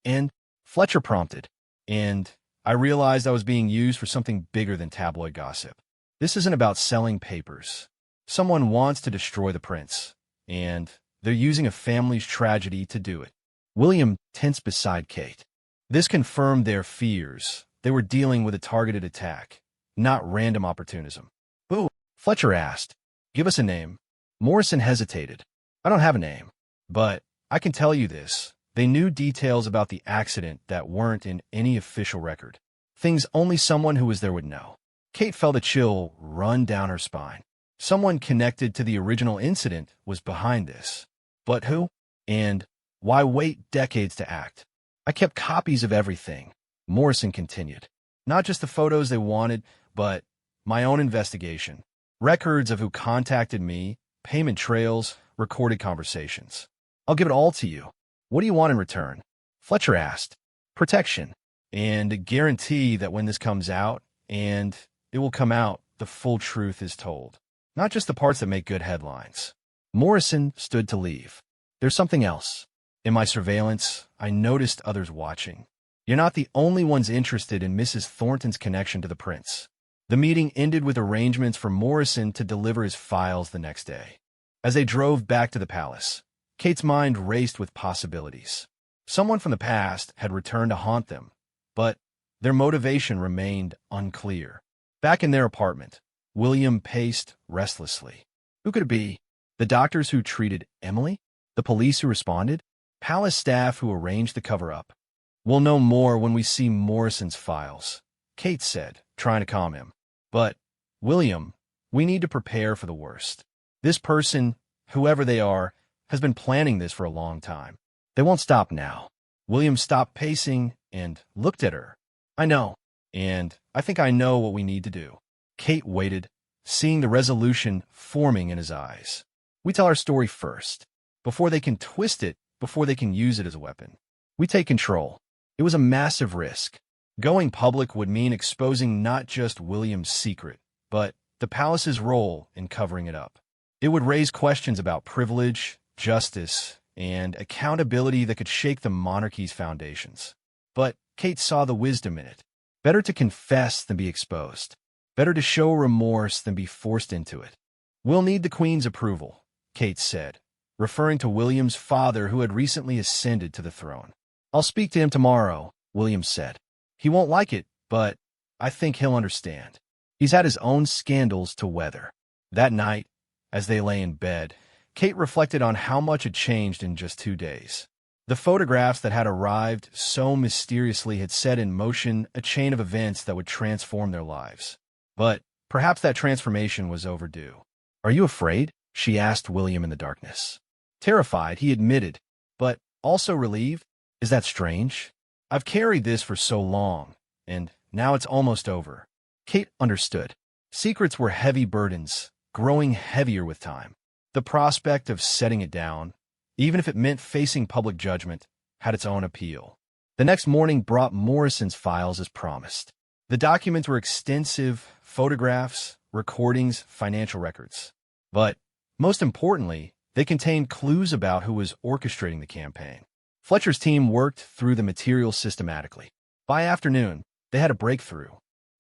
And Fletcher prompted. And I realized I was being used for something bigger than tabloid gossip. This isn't about selling papers. Someone wants to destroy the prince, and they're using a family's tragedy to do it." William tensed beside Kate. This confirmed their fears. They were dealing with a targeted attack, not random opportunism. "Who?" Fletcher asked. "Give us a name." Morrison hesitated. "I don't have a name, but I can tell you this. They knew details about the accident that weren't in any official record. Things only someone who was there would know." Kate felt a chill run down her spine. Someone connected to the original incident was behind this. But who? And why wait decades to act? "I kept copies of everything," Morrison continued. "Not just the photos they wanted, but my own investigation. Records of who contacted me, payment trails, recorded conversations. I'll give it all to you." "What do you want in return?" Fletcher asked. "Protection, and a guarantee that when this comes out, and it will come out, the full truth is told. Not just the parts that make good headlines." Morrison stood to leave. "There's something else. In my surveillance, I noticed others watching. You're not the only ones interested in Mrs. Thornton's connection to the prince." The meeting ended with arrangements for Morrison to deliver his files the next day. As they drove back to the palace, Kate's mind raced with possibilities. Someone from the past had returned to haunt them, but their motivation remained unclear. Back in their apartment, William paced restlessly. Who could it be? The doctors who treated Emily? The police who responded? Palace staff who arranged the cover-up? "We'll know more when we see Morrison's files," Kate said, trying to calm him. "But, William, we need to prepare for the worst. This person, whoever they are, has been planning this for a long time. They won't stop now." William stopped pacing and looked at her. "I know, and I think I know what we need to do." Kate waited, seeing the resolution forming in his eyes. "We tell our story first, before they can twist it, before they can use it as a weapon. We take control." It was a massive risk. Going public would mean exposing not just William's secret, but the palace's role in covering it up. It would raise questions about privilege, justice, and accountability that could shake the monarchy's foundations. But Kate saw the wisdom in it. Better to confess than be exposed. Better to show remorse than be forced into it. "We'll need the Queen's approval," Kate said, referring to William's father who had recently ascended to the throne. "I'll speak to him tomorrow," William said. "He won't like it, but I think he'll understand. He's had his own scandals to weather." That night, as they lay in bed, Kate reflected on how much had changed in just 2 days. The photographs that had arrived so mysteriously had set in motion a chain of events that would transform their lives. But perhaps that transformation was overdue. "Are you afraid?" she asked William in the darkness. Terrified, he admitted, but also relieved. "Is that strange? I've carried this for so long, and now it's almost over." Kate understood. Secrets were heavy burdens, growing heavier with time. The prospect of setting it down, even if it meant facing public judgment, had its own appeal. The next morning brought Morrison's files as promised. The documents were extensive: photographs, recordings, financial records. But, most importantly, they contained clues about who was orchestrating the campaign. Fletcher's team worked through the material systematically. By afternoon, they had a breakthrough.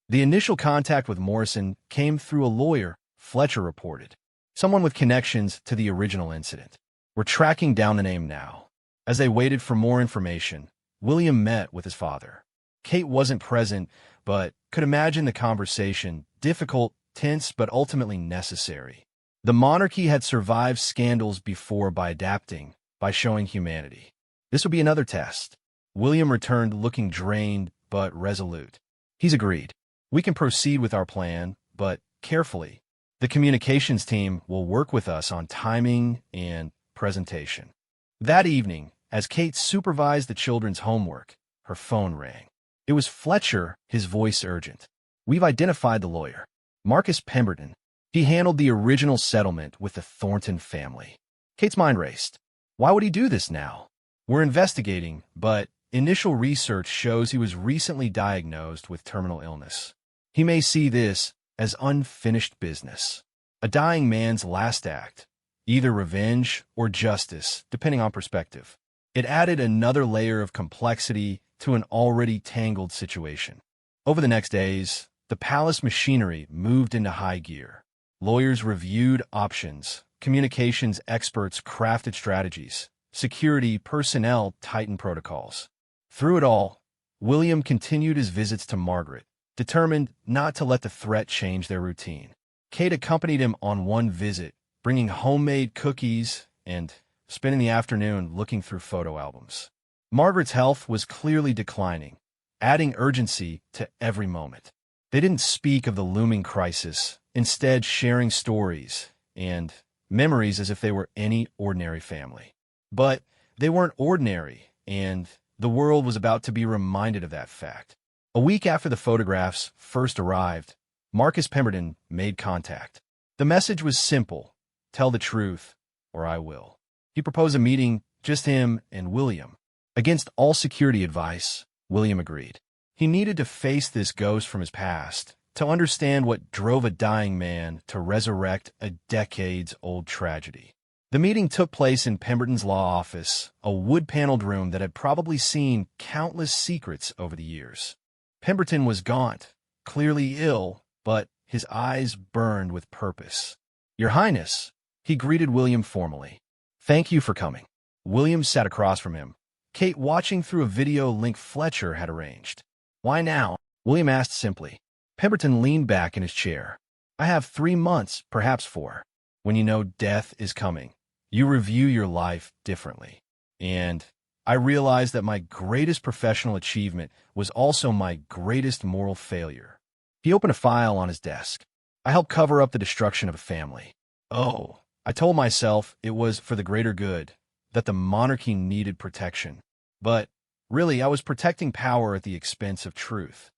The initial contact with Morrison came through a lawyer, Fletcher reported. Someone with connections to the original incident. "We're tracking down the name now." As they waited for more information, William met with his father. Kate wasn't present, but could imagine the conversation, difficult, tense, but ultimately necessary. The monarchy had survived scandals before by adapting, by showing humanity. This would be another test. William returned looking drained, but resolute. He's agreed. "We can proceed with our plan, but carefully. The communications team will work with us on timing and presentation." That evening, as Kate supervised the children's homework, her phone rang. It was Fletcher, his voice urgent. "We've identified the lawyer, Marcus Pemberton. He handled the original settlement with the Thornton family." Kate's mind raced. Why would he do this now? "We're investigating, but initial research shows he was recently diagnosed with terminal illness. He may see this as unfinished business. A dying man's last act, either revenge or justice, depending on perspective." It added another layer of complexity to an already tangled situation. Over the next days, the palace machinery moved into high gear. Lawyers reviewed options, communications experts crafted strategies, security personnel tightened protocols. Through it all, William continued his visits to Margaret, determined not to let the threat change their routine. Kate accompanied him on one visit, bringing homemade cookies and spending the afternoon looking through photo albums. Margaret's health was clearly declining, adding urgency to every moment. They didn't speak of the looming crisis, instead sharing stories and memories as if they were any ordinary family. But they weren't ordinary, and the world was about to be reminded of that fact. A week after the photographs first arrived, Marcus Pemberton made contact. The message was simple: tell the truth, or I will. He proposed a meeting, just him and William. Against all security advice, William agreed. He needed to face this ghost from his past, to understand what drove a dying man to resurrect a decades-old tragedy. The meeting took place in Pemberton's law office, a wood-paneled room that had probably seen countless secrets over the years. Pemberton was gaunt, clearly ill, but his eyes burned with purpose. "Your Highness," he greeted William formally. "Thank you for coming." William sat across from him, Kate watching through a video link Fletcher had arranged. "Why now?" William asked simply. Pemberton leaned back in his chair. "I have 3 months, perhaps 4. When you know death is coming, you review your life differently. And I realized that my greatest professional achievement was also my greatest moral failure." He opened a file on his desk. "I helped cover up the destruction of a family. Oh, I told myself it was for the greater good, that the monarchy needed protection. But really, I was protecting power at the expense of truth."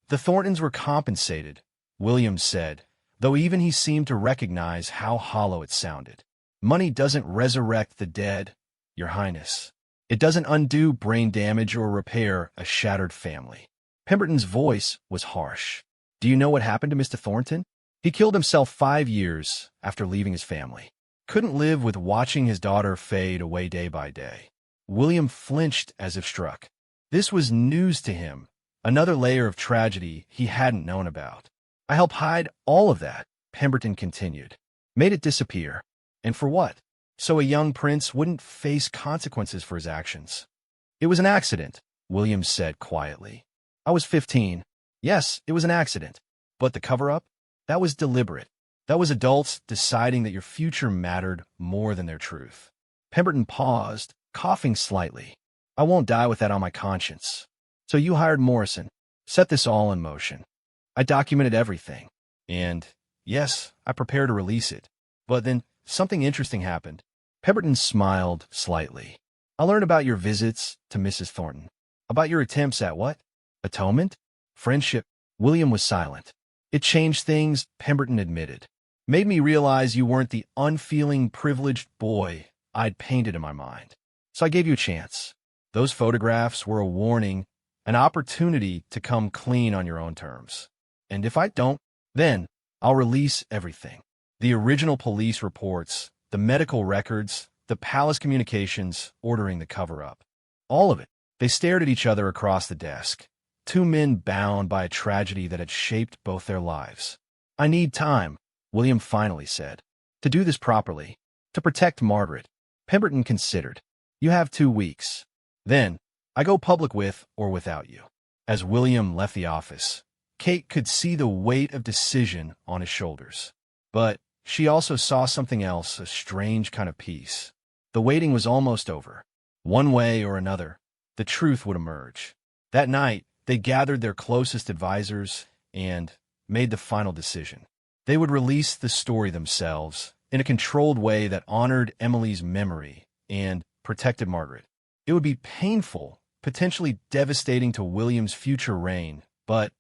"The Thorntons were compensated," William said, though even he seemed to recognize how hollow it sounded. "Money doesn't resurrect the dead, Your Highness. It doesn't undo brain damage or repair a shattered family." Pemberton's voice was harsh. "Do you know what happened to Mr. Thornton? He killed himself 5 years after leaving his family. Couldn't live with watching his daughter fade away day by day." William flinched as if struck. This was news to him, another layer of tragedy he hadn't known about. "I helped hide all of that," Pemberton continued. "Made it disappear. And for what? So a young prince wouldn't face consequences for his actions." "It was an accident," William said quietly. "I was 15. Yes, it was an accident. But the cover-up? That was deliberate. That was adults deciding that your future mattered more than their truth. Pemberton paused, coughing slightly. I won't die with that on my conscience. So you hired Morrison, set this all in motion. I documented everything. And, yes, I prepared to release it. But then something interesting happened. Pemberton smiled slightly. I learned about your visits to Mrs. Thornton. About your attempts at what? Atonement? Friendship? William was silent. It changed things, Pemberton admitted. Made me realize you weren't the unfeeling, privileged boy I'd painted in my mind. So I gave you a chance. Those photographs were a warning, an opportunity to come clean on your own terms. And if I don't, then I'll release everything. The original police reports, the medical records, the palace communications ordering the cover-up. All of it. They stared at each other across the desk. Two men bound by a tragedy that had shaped both their lives. I need time, William finally said, to do this properly, to protect Margaret. Pemberton considered. You have 2 weeks. Then, I go public with or without you. As William left the office, Kate could see the weight of decision on his shoulders. But she also saw something else, a strange kind of peace. The waiting was almost over. One way or another, the truth would emerge. That night, they gathered their closest advisors and made the final decision. They would release the story themselves in a controlled way that honored Emily's memory and protected Margaret. It would be painful, potentially devastating to William's future reign, but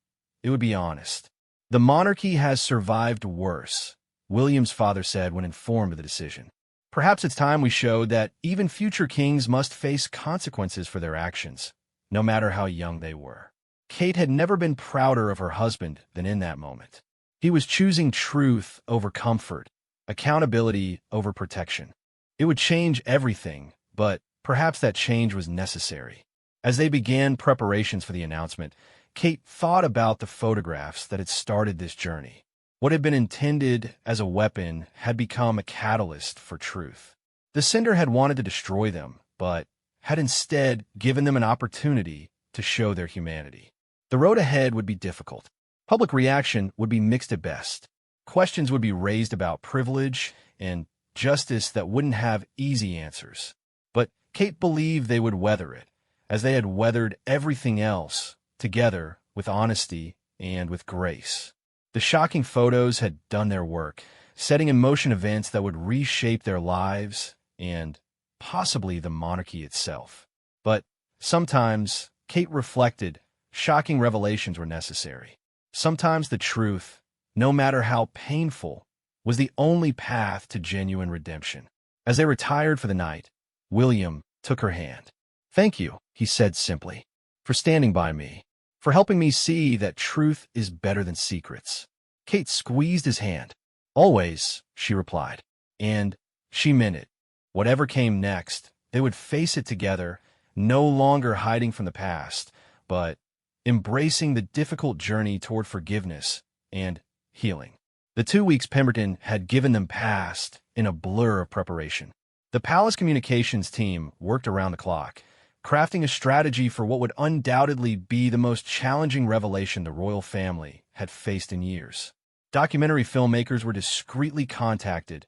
it would be honest. The monarchy has survived worse, William's father said when informed of the decision. Perhaps it's time we showed that even future kings must face consequences for their actions, no matter how young they were. Kate had never been prouder of her husband than in that moment. He was choosing truth over comfort, accountability over protection. It would change everything, but perhaps that change was necessary. As they began preparations for the announcement, Kate thought about the photographs that had started this journey. What had been intended as a weapon had become a catalyst for truth. The sender had wanted to destroy them, but had instead given them an opportunity to show their humanity. The road ahead would be difficult. Public reaction would be mixed at best. Questions would be raised about privilege and justice that wouldn't have easy answers. But Kate believed they would weather it, as they had weathered everything else, together with honesty and with grace. The shocking photos had done their work, setting in motion events that would reshape their lives and possibly the monarchy itself. But sometimes, Kate reflected, shocking revelations were necessary. Sometimes the truth, no matter how painful, was the only path to genuine redemption. As they retired for the night, William took her hand. "Thank you," he said simply, "for standing by me, for helping me see that truth is better than secrets." Kate squeezed his hand. "Always," she replied. And she meant it. Whatever came next, they would face it together, no longer hiding from the past, but embracing the difficult journey toward forgiveness and healing. The 2 weeks Pemberton had given them passed in a blur of preparation. The palace communications team worked around the clock, crafting a strategy for what would undoubtedly be the most challenging revelation the royal family had faced in years. Documentary filmmakers were discreetly contacted,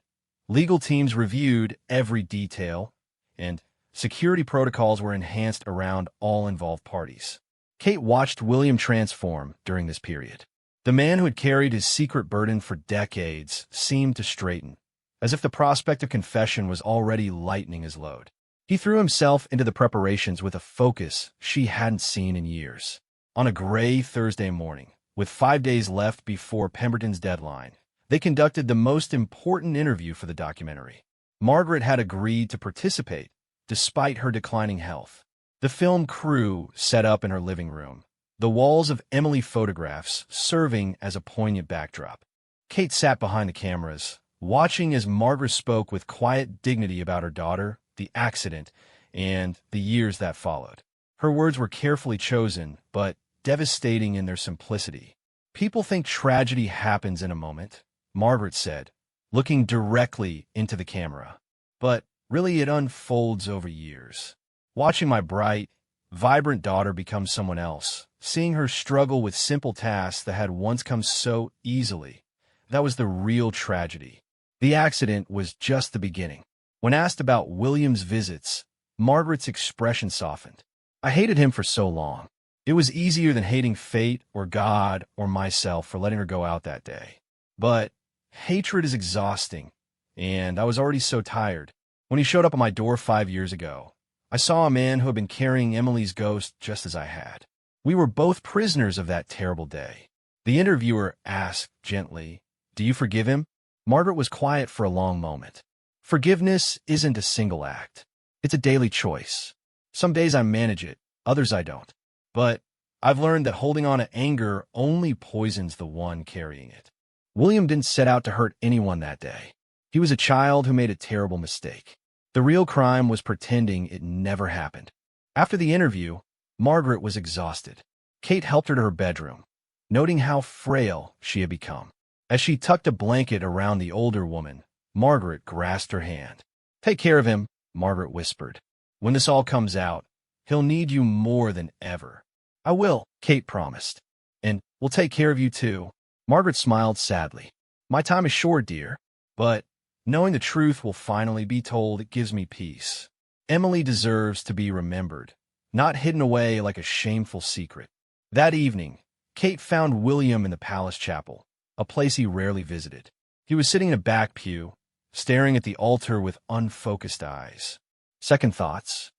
legal teams reviewed every detail, and security protocols were enhanced around all involved parties. Kate watched William transform during this period. The man who had carried his secret burden for decades seemed to straighten, as if the prospect of confession was already lightening his load. He threw himself into the preparations with a focus she hadn't seen in years. On a gray Thursday morning, with 5 days left before Pemberton's deadline, they conducted the most important interview for the documentary. Margaret had agreed to participate, despite her declining health. The film crew set up in her living room, the walls of Emily photographs serving as a poignant backdrop. Kate sat behind the cameras, watching as Margaret spoke with quiet dignity about her daughter, the accident, and the years that followed. Her words were carefully chosen, but devastating in their simplicity. "People think tragedy happens in a moment," Margaret said, looking directly into the camera. "But really it unfolds over years. Watching my bright, vibrant daughter become someone else, seeing her struggle with simple tasks that had once come so easily, That was the real tragedy. The accident was just the beginning. When asked about William's visits, Margaret's expression softened. I hated him for so long. It was easier than hating fate or God or myself for letting her go out that day. But hatred is exhausting, and I was already so tired. When he showed up at my door 5 years ago, I saw a man who had been carrying Emily's ghost just as I had. We were both prisoners of that terrible day. The interviewer asked gently, "Do you forgive him?" Margaret was quiet for a long moment. Forgiveness isn't a single act. It's a daily choice. Some days I manage it, others I don't. But I've learned that holding on to anger only poisons the one carrying it. William didn't set out to hurt anyone that day. He was a child who made a terrible mistake. The real crime was pretending it never happened. After the interview, Margaret was exhausted. Kate helped her to her bedroom, noting how frail she had become. As she tucked a blanket around the older woman, Margaret grasped her hand. "Take care of him," Margaret whispered. "When this all comes out, he'll need you more than ever." "I will," Kate promised. "And we'll take care of you too." Margaret smiled sadly. "My time is short, dear, but knowing the truth will finally be told, it gives me peace. Emily deserves to be remembered, not hidden away like a shameful secret." That evening, Kate found William in the palace chapel, a place he rarely visited. He was sitting in a back pew, staring at the altar with unfocused eyes. "Second thoughts?"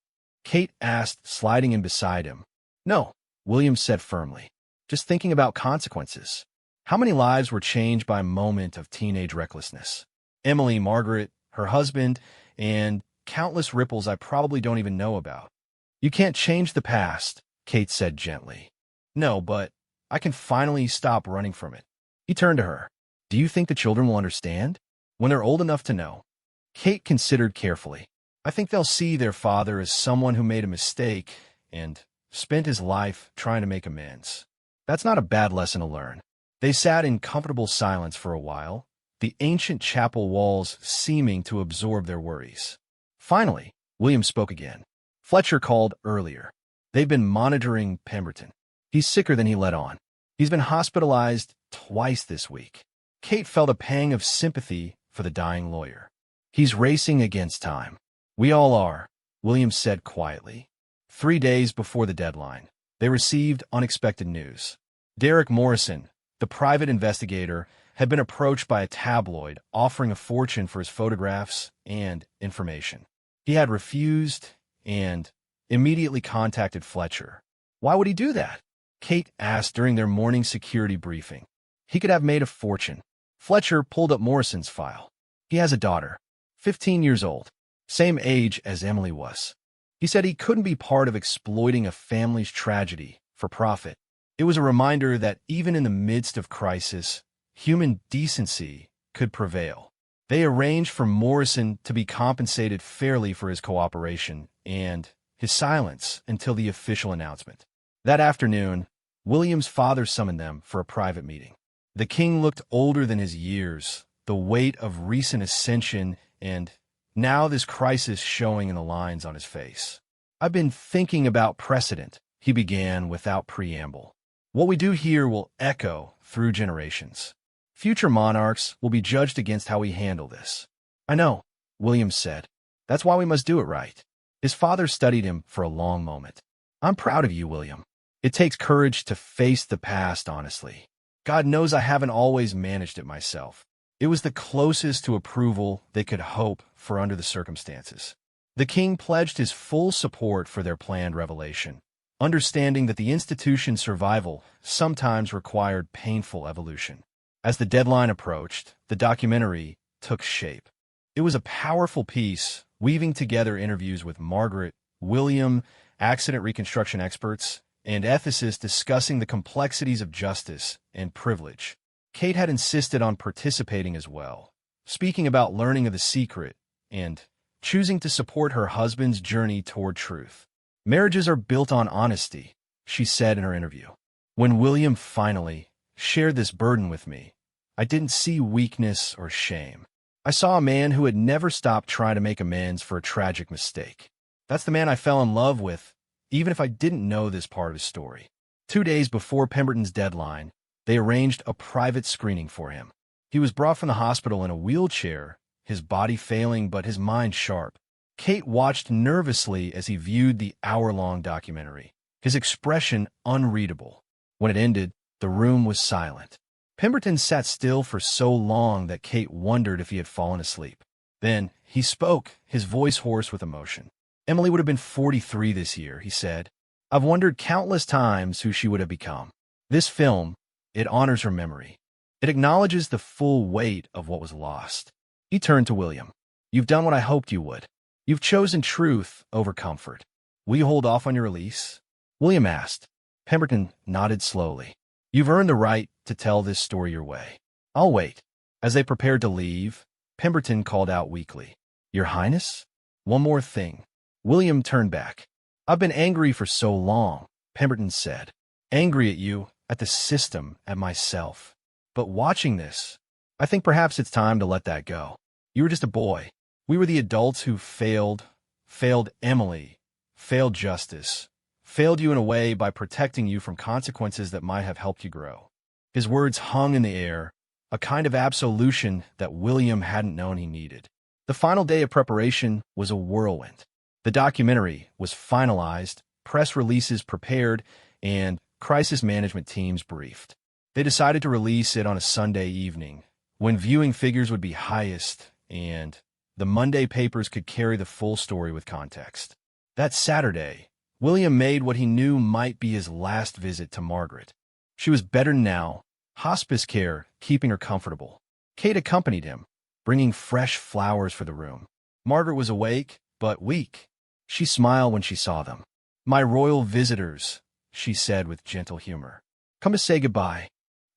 Kate asked, sliding in beside him. "No," William said firmly. "Just thinking about consequences. How many lives were changed by a moment of teenage recklessness? Emily, Margaret, her husband, and countless ripples I probably don't even know about." "You can't change the past," Kate said gently. "No, but I can finally stop running from it." He turned to her. "Do you think the children will understand? When they're old enough to know?" Kate considered carefully. "I think they'll see their father as someone who made a mistake and spent his life trying to make amends. That's not a bad lesson to learn." They sat in comfortable silence for a while, the ancient chapel walls seeming to absorb their worries. Finally, William spoke again. "Fletcher called earlier. They've been monitoring Pemberton. He's sicker than he let on. He's been hospitalized twice this week." Kate felt a pang of sympathy for the dying lawyer. "He's racing against time." "We all are," William said quietly. 3 days before the deadline, they received unexpected news. Derek Morrison, the private investigator, had been approached by a tabloid offering a fortune for his photographs and information. He had refused and immediately contacted Fletcher. "Why would he do that?" Kate asked during their morning security briefing. "He could have made a fortune." Fletcher pulled up Morrison's file. "He has a daughter, 15 years old, same age as Emily was." He said he couldn't be part of exploiting a family's tragedy for profit. It was a reminder that even in the midst of crisis, human decency could prevail. They arranged for Morrison to be compensated fairly for his cooperation and his silence until the official announcement. That afternoon, William's father summoned them for a private meeting. The king looked older than his years, the weight of recent ascension and now this crisis showing in the lines on his face. "I've been thinking about precedent," he began without preamble. "What we do here will echo through generations. Future monarchs will be judged against how we handle this." "I know," William said. "That's why we must do it right." His father studied him for a long moment. "I'm proud of you, William. It takes courage to face the past honestly. God knows I haven't always managed it myself." It was the closest to approval they could hope for under the circumstances. The king pledged his full support for their planned revelation, understanding that the institution's survival sometimes required painful evolution. As the deadline approached, the documentary took shape. It was a powerful piece, weaving together interviews with Margaret, William, accident reconstruction experts, and ethicists discussing the complexities of justice and privilege. Kate had insisted on participating as well, speaking about learning of the secret and choosing to support her husband's journey toward truth. "Marriages are built on honesty," she said in her interview. "When William finally shared this burden with me, I didn't see weakness or shame. I saw a man who had never stopped trying to make amends for a tragic mistake. That's the man I fell in love with, even if I didn't know this part of his story." 2 days before Pemberton's deadline, they arranged a private screening for him. He was brought from the hospital in a wheelchair, his body failing but his mind sharp. Kate watched nervously as he viewed the hour-long documentary, his expression unreadable. When it ended, the room was silent. Pemberton sat still for so long that Kate wondered if he had fallen asleep. Then he spoke, his voice hoarse with emotion. "Emily would have been 43 this year," he said. "I've wondered countless times who she would have become. This film, it honors her memory. It acknowledges the full weight of what was lost." He turned to William. "You've done what I hoped you would. You've chosen truth over comfort. Will you hold off on your release?" William asked. Pemberton nodded slowly. "You've earned the right to tell this story your way. I'll wait." As they prepared to leave, Pemberton called out weakly, "Your Highness? One more thing." William turned back. "I've been angry for so long," Pemberton said. "Angry at you, at the system, at myself. But watching this, I think perhaps it's time to let that go. You were just a boy. We were the adults who failed Emily, failed justice, failed you in a way by protecting you from consequences that might have helped you grow." His words hung in the air, a kind of absolution that William hadn't known he needed. The final day of preparation was a whirlwind. The documentary was finalized, press releases prepared, and crisis management teams briefed. They decided to release it on a Sunday evening, when viewing figures would be highest, and the Monday papers could carry the full story with context. That Saturday, William made what he knew might be his last visit to Margaret. She was better now, hospice care keeping her comfortable. Kate accompanied him, bringing fresh flowers for the room. Margaret was awake, but weak. She smiled when she saw them. "My royal visitors," she said with gentle humor. "Come to say goodbye."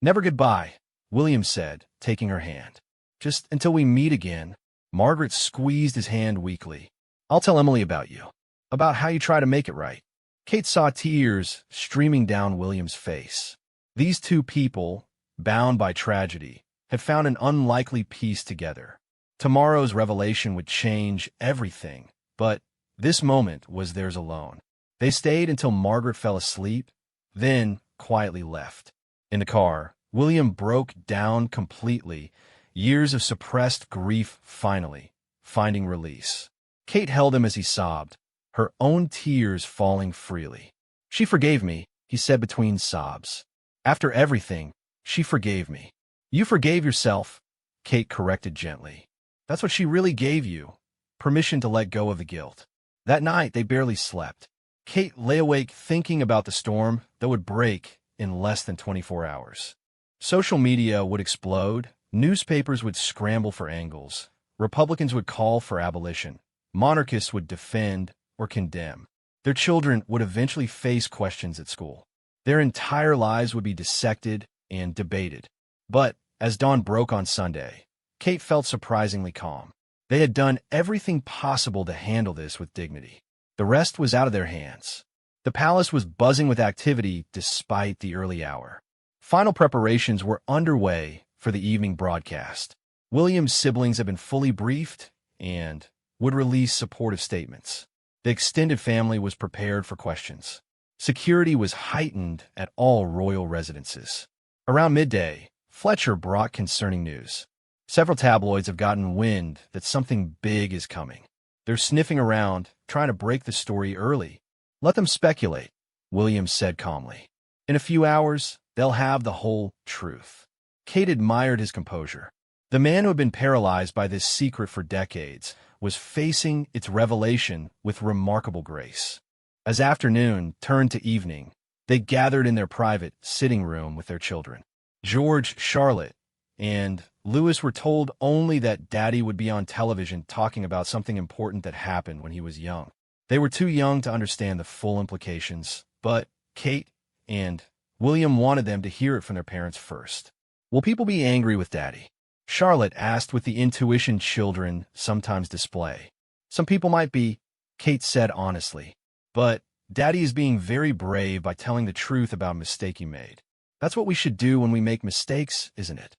"Never goodbye," William said, taking her hand. "Just until we meet again." Margaret squeezed his hand weakly. "I'll tell Emily about you, about how you try to make it right." Kate saw tears streaming down William's face. These two people, bound by tragedy, had found an unlikely peace together. Tomorrow's revelation would change everything, but this moment was theirs alone. They stayed until Margaret fell asleep, then quietly left. In the car, William broke down completely, years of suppressed grief finally finding release. Kate held him as he sobbed, her own tears falling freely. "She forgave me," he said between sobs. "After everything, she forgave me." "You forgave yourself," Kate corrected gently. "That's what she really gave you, permission to let go of the guilt." That night, they barely slept. Kate lay awake thinking about the storm that would break in less than 24 hours. Social media would explode, newspapers would scramble for angles, Republicans would call for abolition, monarchists would defend or condemn. Their children would eventually face questions at school. Their entire lives would be dissected and debated. But as dawn broke on Sunday, Kate felt surprisingly calm. They had done everything possible to handle this with dignity. The rest was out of their hands. The palace was buzzing with activity despite the early hour. Final preparations were underway for the evening broadcast. William's siblings had been fully briefed and would release supportive statements. The extended family was prepared for questions. Security was heightened at all royal residences. Around midday, Fletcher brought concerning news. Several tabloids have gotten wind that something big is coming. They're sniffing around, trying to break the story early. "Let them speculate," William said calmly. "In a few hours, they'll have the whole truth." Kate admired his composure. The man who had been paralyzed by this secret for decades was facing its revelation with remarkable grace. As afternoon turned to evening, they gathered in their private sitting room with their children. George, Charlotte, and Louis were told only that Daddy would be on television talking about something important that happened when he was young. They were too young to understand the full implications, but Kate and William wanted them to hear it from their parents first. "Will people be angry with Daddy?" Charlotte asked with the intuition children sometimes display. "Some people might be," Kate said honestly. "But Daddy is being very brave by telling the truth about a mistake he made. That's what we should do when we make mistakes, isn't it?"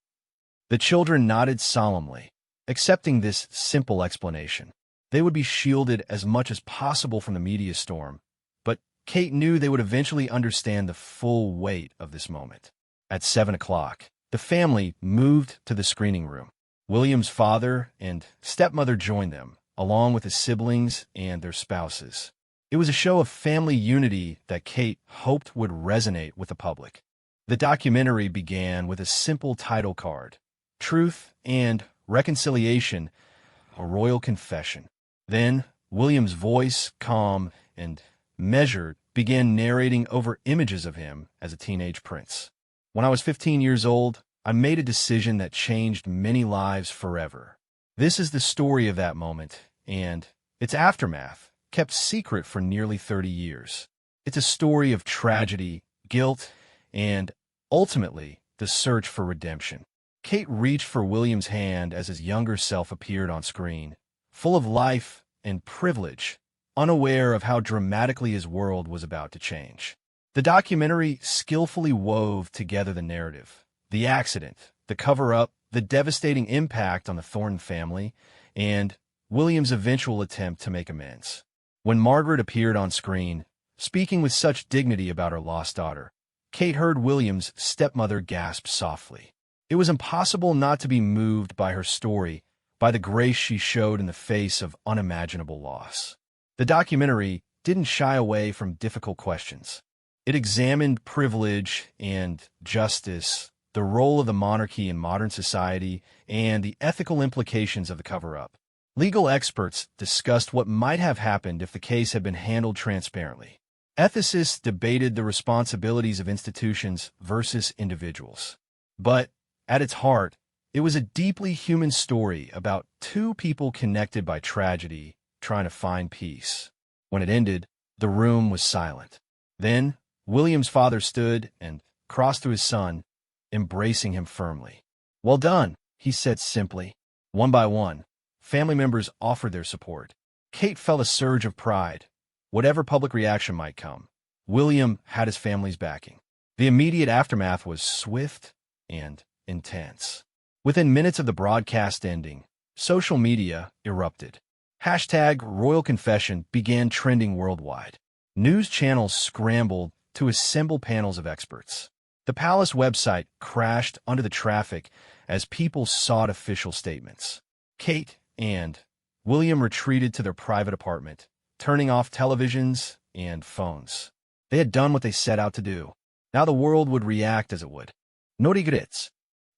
The children nodded solemnly, accepting this simple explanation. They would be shielded as much as possible from the media storm, but Kate knew they would eventually understand the full weight of this moment. At 7 o'clock, The family moved to the screening room. William's father and stepmother joined them, along with his siblings and their spouses. It was a show of family unity that Kate hoped would resonate with the public. The documentary began with a simple title card, Truth and Reconciliation, a Royal Confession. Then, William's voice, calm and measured, began narrating over images of him as a teenage prince. When I was 15 years old, I made a decision that changed many lives forever. This is the story of that moment, and its aftermath, kept secret for nearly 30 years. It's a story of tragedy, guilt, and, ultimately, the search for redemption. Kate reached for William's hand as his younger self appeared on screen, full of life and privilege, unaware of how dramatically his world was about to change. The documentary skillfully wove together the narrative, the accident, the cover-up, the devastating impact on the Thornton family, and William's eventual attempt to make amends. When Margaret appeared on screen, speaking with such dignity about her lost daughter, Kate heard William's stepmother gasp softly. It was impossible not to be moved by her story, by the grace she showed in the face of unimaginable loss. The documentary didn't shy away from difficult questions. It examined privilege and justice, the role of the monarchy in modern society, and the ethical implications of the cover-up. Legal experts discussed what might have happened if the case had been handled transparently. Ethicists debated the responsibilities of institutions versus individuals. But, at its heart, it was a deeply human story about two people connected by tragedy, trying to find peace. When it ended, the room was silent. Then, William's father stood and crossed to his son, embracing him firmly. "Well done," he said simply. One by one, family members offered their support. Kate felt a surge of pride. Whatever public reaction might come, William had his family's backing. The immediate aftermath was swift and intense. Within minutes of the broadcast ending, social media erupted. Hashtag Royal Confession began trending worldwide. News channels scrambled to assemble panels of experts. The palace website crashed under the traffic as people sought official statements. Kate and William retreated to their private apartment, turning off televisions and phones. They had done what they set out to do. Now the world would react as it would. "No regrets?"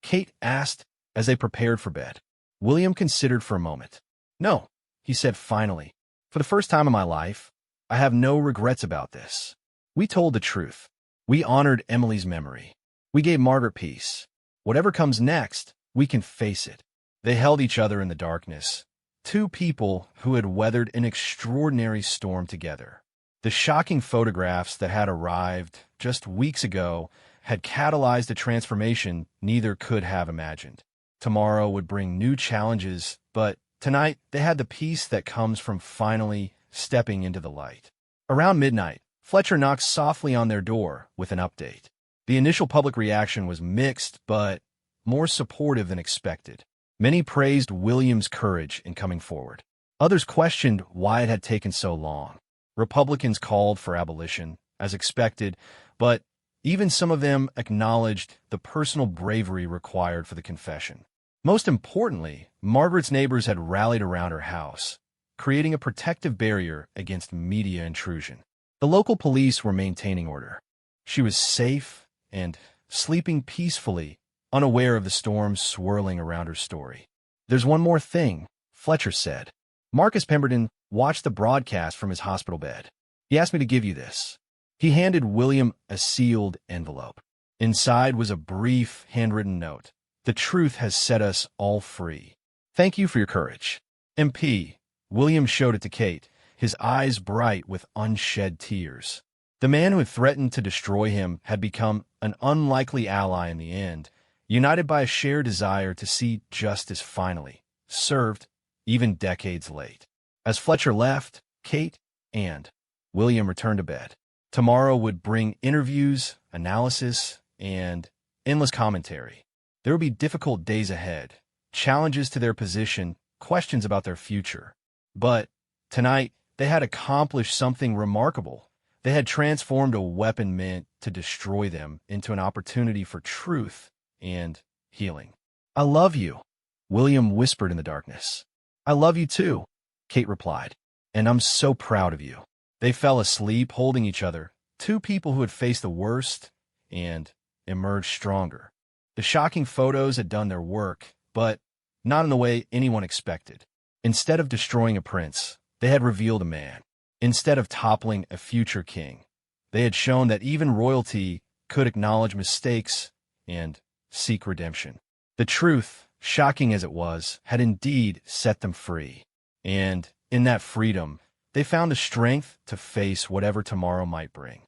Kate asked as they prepared for bed. William considered for a moment. "No," he said finally. "For the first time in my life, I have no regrets about this. We told the truth. We honored Emily's memory. We gave Margaret peace. Whatever comes next, we can face it." They held each other in the darkness, two people who had weathered an extraordinary storm together. The shocking photographs that had arrived just weeks ago had catalyzed a transformation neither could have imagined. Tomorrow would bring new challenges, but tonight they had the peace that comes from finally stepping into the light. Around midnight, Fletcher knocked softly on their door with an update. The initial public reaction was mixed, but more supportive than expected. Many praised William's courage in coming forward. Others questioned why it had taken so long. Republicans called for abolition, as expected, but even some of them acknowledged the personal bravery required for the confession. Most importantly, Margaret's neighbors had rallied around her house, creating a protective barrier against media intrusion. The local police were maintaining order. She was safe and sleeping peacefully, unaware of the storm swirling around her story. "There's one more thing," Fletcher said. "Marcus Pemberton watched the broadcast from his hospital bed. He asked me to give you this." He handed William a sealed envelope. Inside was a brief, handwritten note. "The truth has set us all free. Thank you for your courage." MP. William showed it to Kate, his eyes bright with unshed tears. The man who had threatened to destroy him had become an unlikely ally in the end, united by a shared desire to see justice finally served, even decades late. As Fletcher left, Kate and William returned to bed. Tomorrow would bring interviews, analysis, and endless commentary. There would be difficult days ahead, challenges to their position, questions about their future. But tonight, they had accomplished something remarkable. They had transformed a weapon meant to destroy them into an opportunity for truth and healing. I love you, William whispered in the darkness. I love you too, Kate replied. And I'm so proud of you. They fell asleep holding each other, two people who had faced the worst and emerged stronger. The shocking photos had done their work, but not in the way anyone expected. Instead of destroying a prince, they had revealed a man. Instead of toppling a future king, they had shown that even royalty could acknowledge mistakes and seek redemption. The truth, shocking as it was, had indeed set them free. And in that freedom, they found the strength to face whatever tomorrow might bring.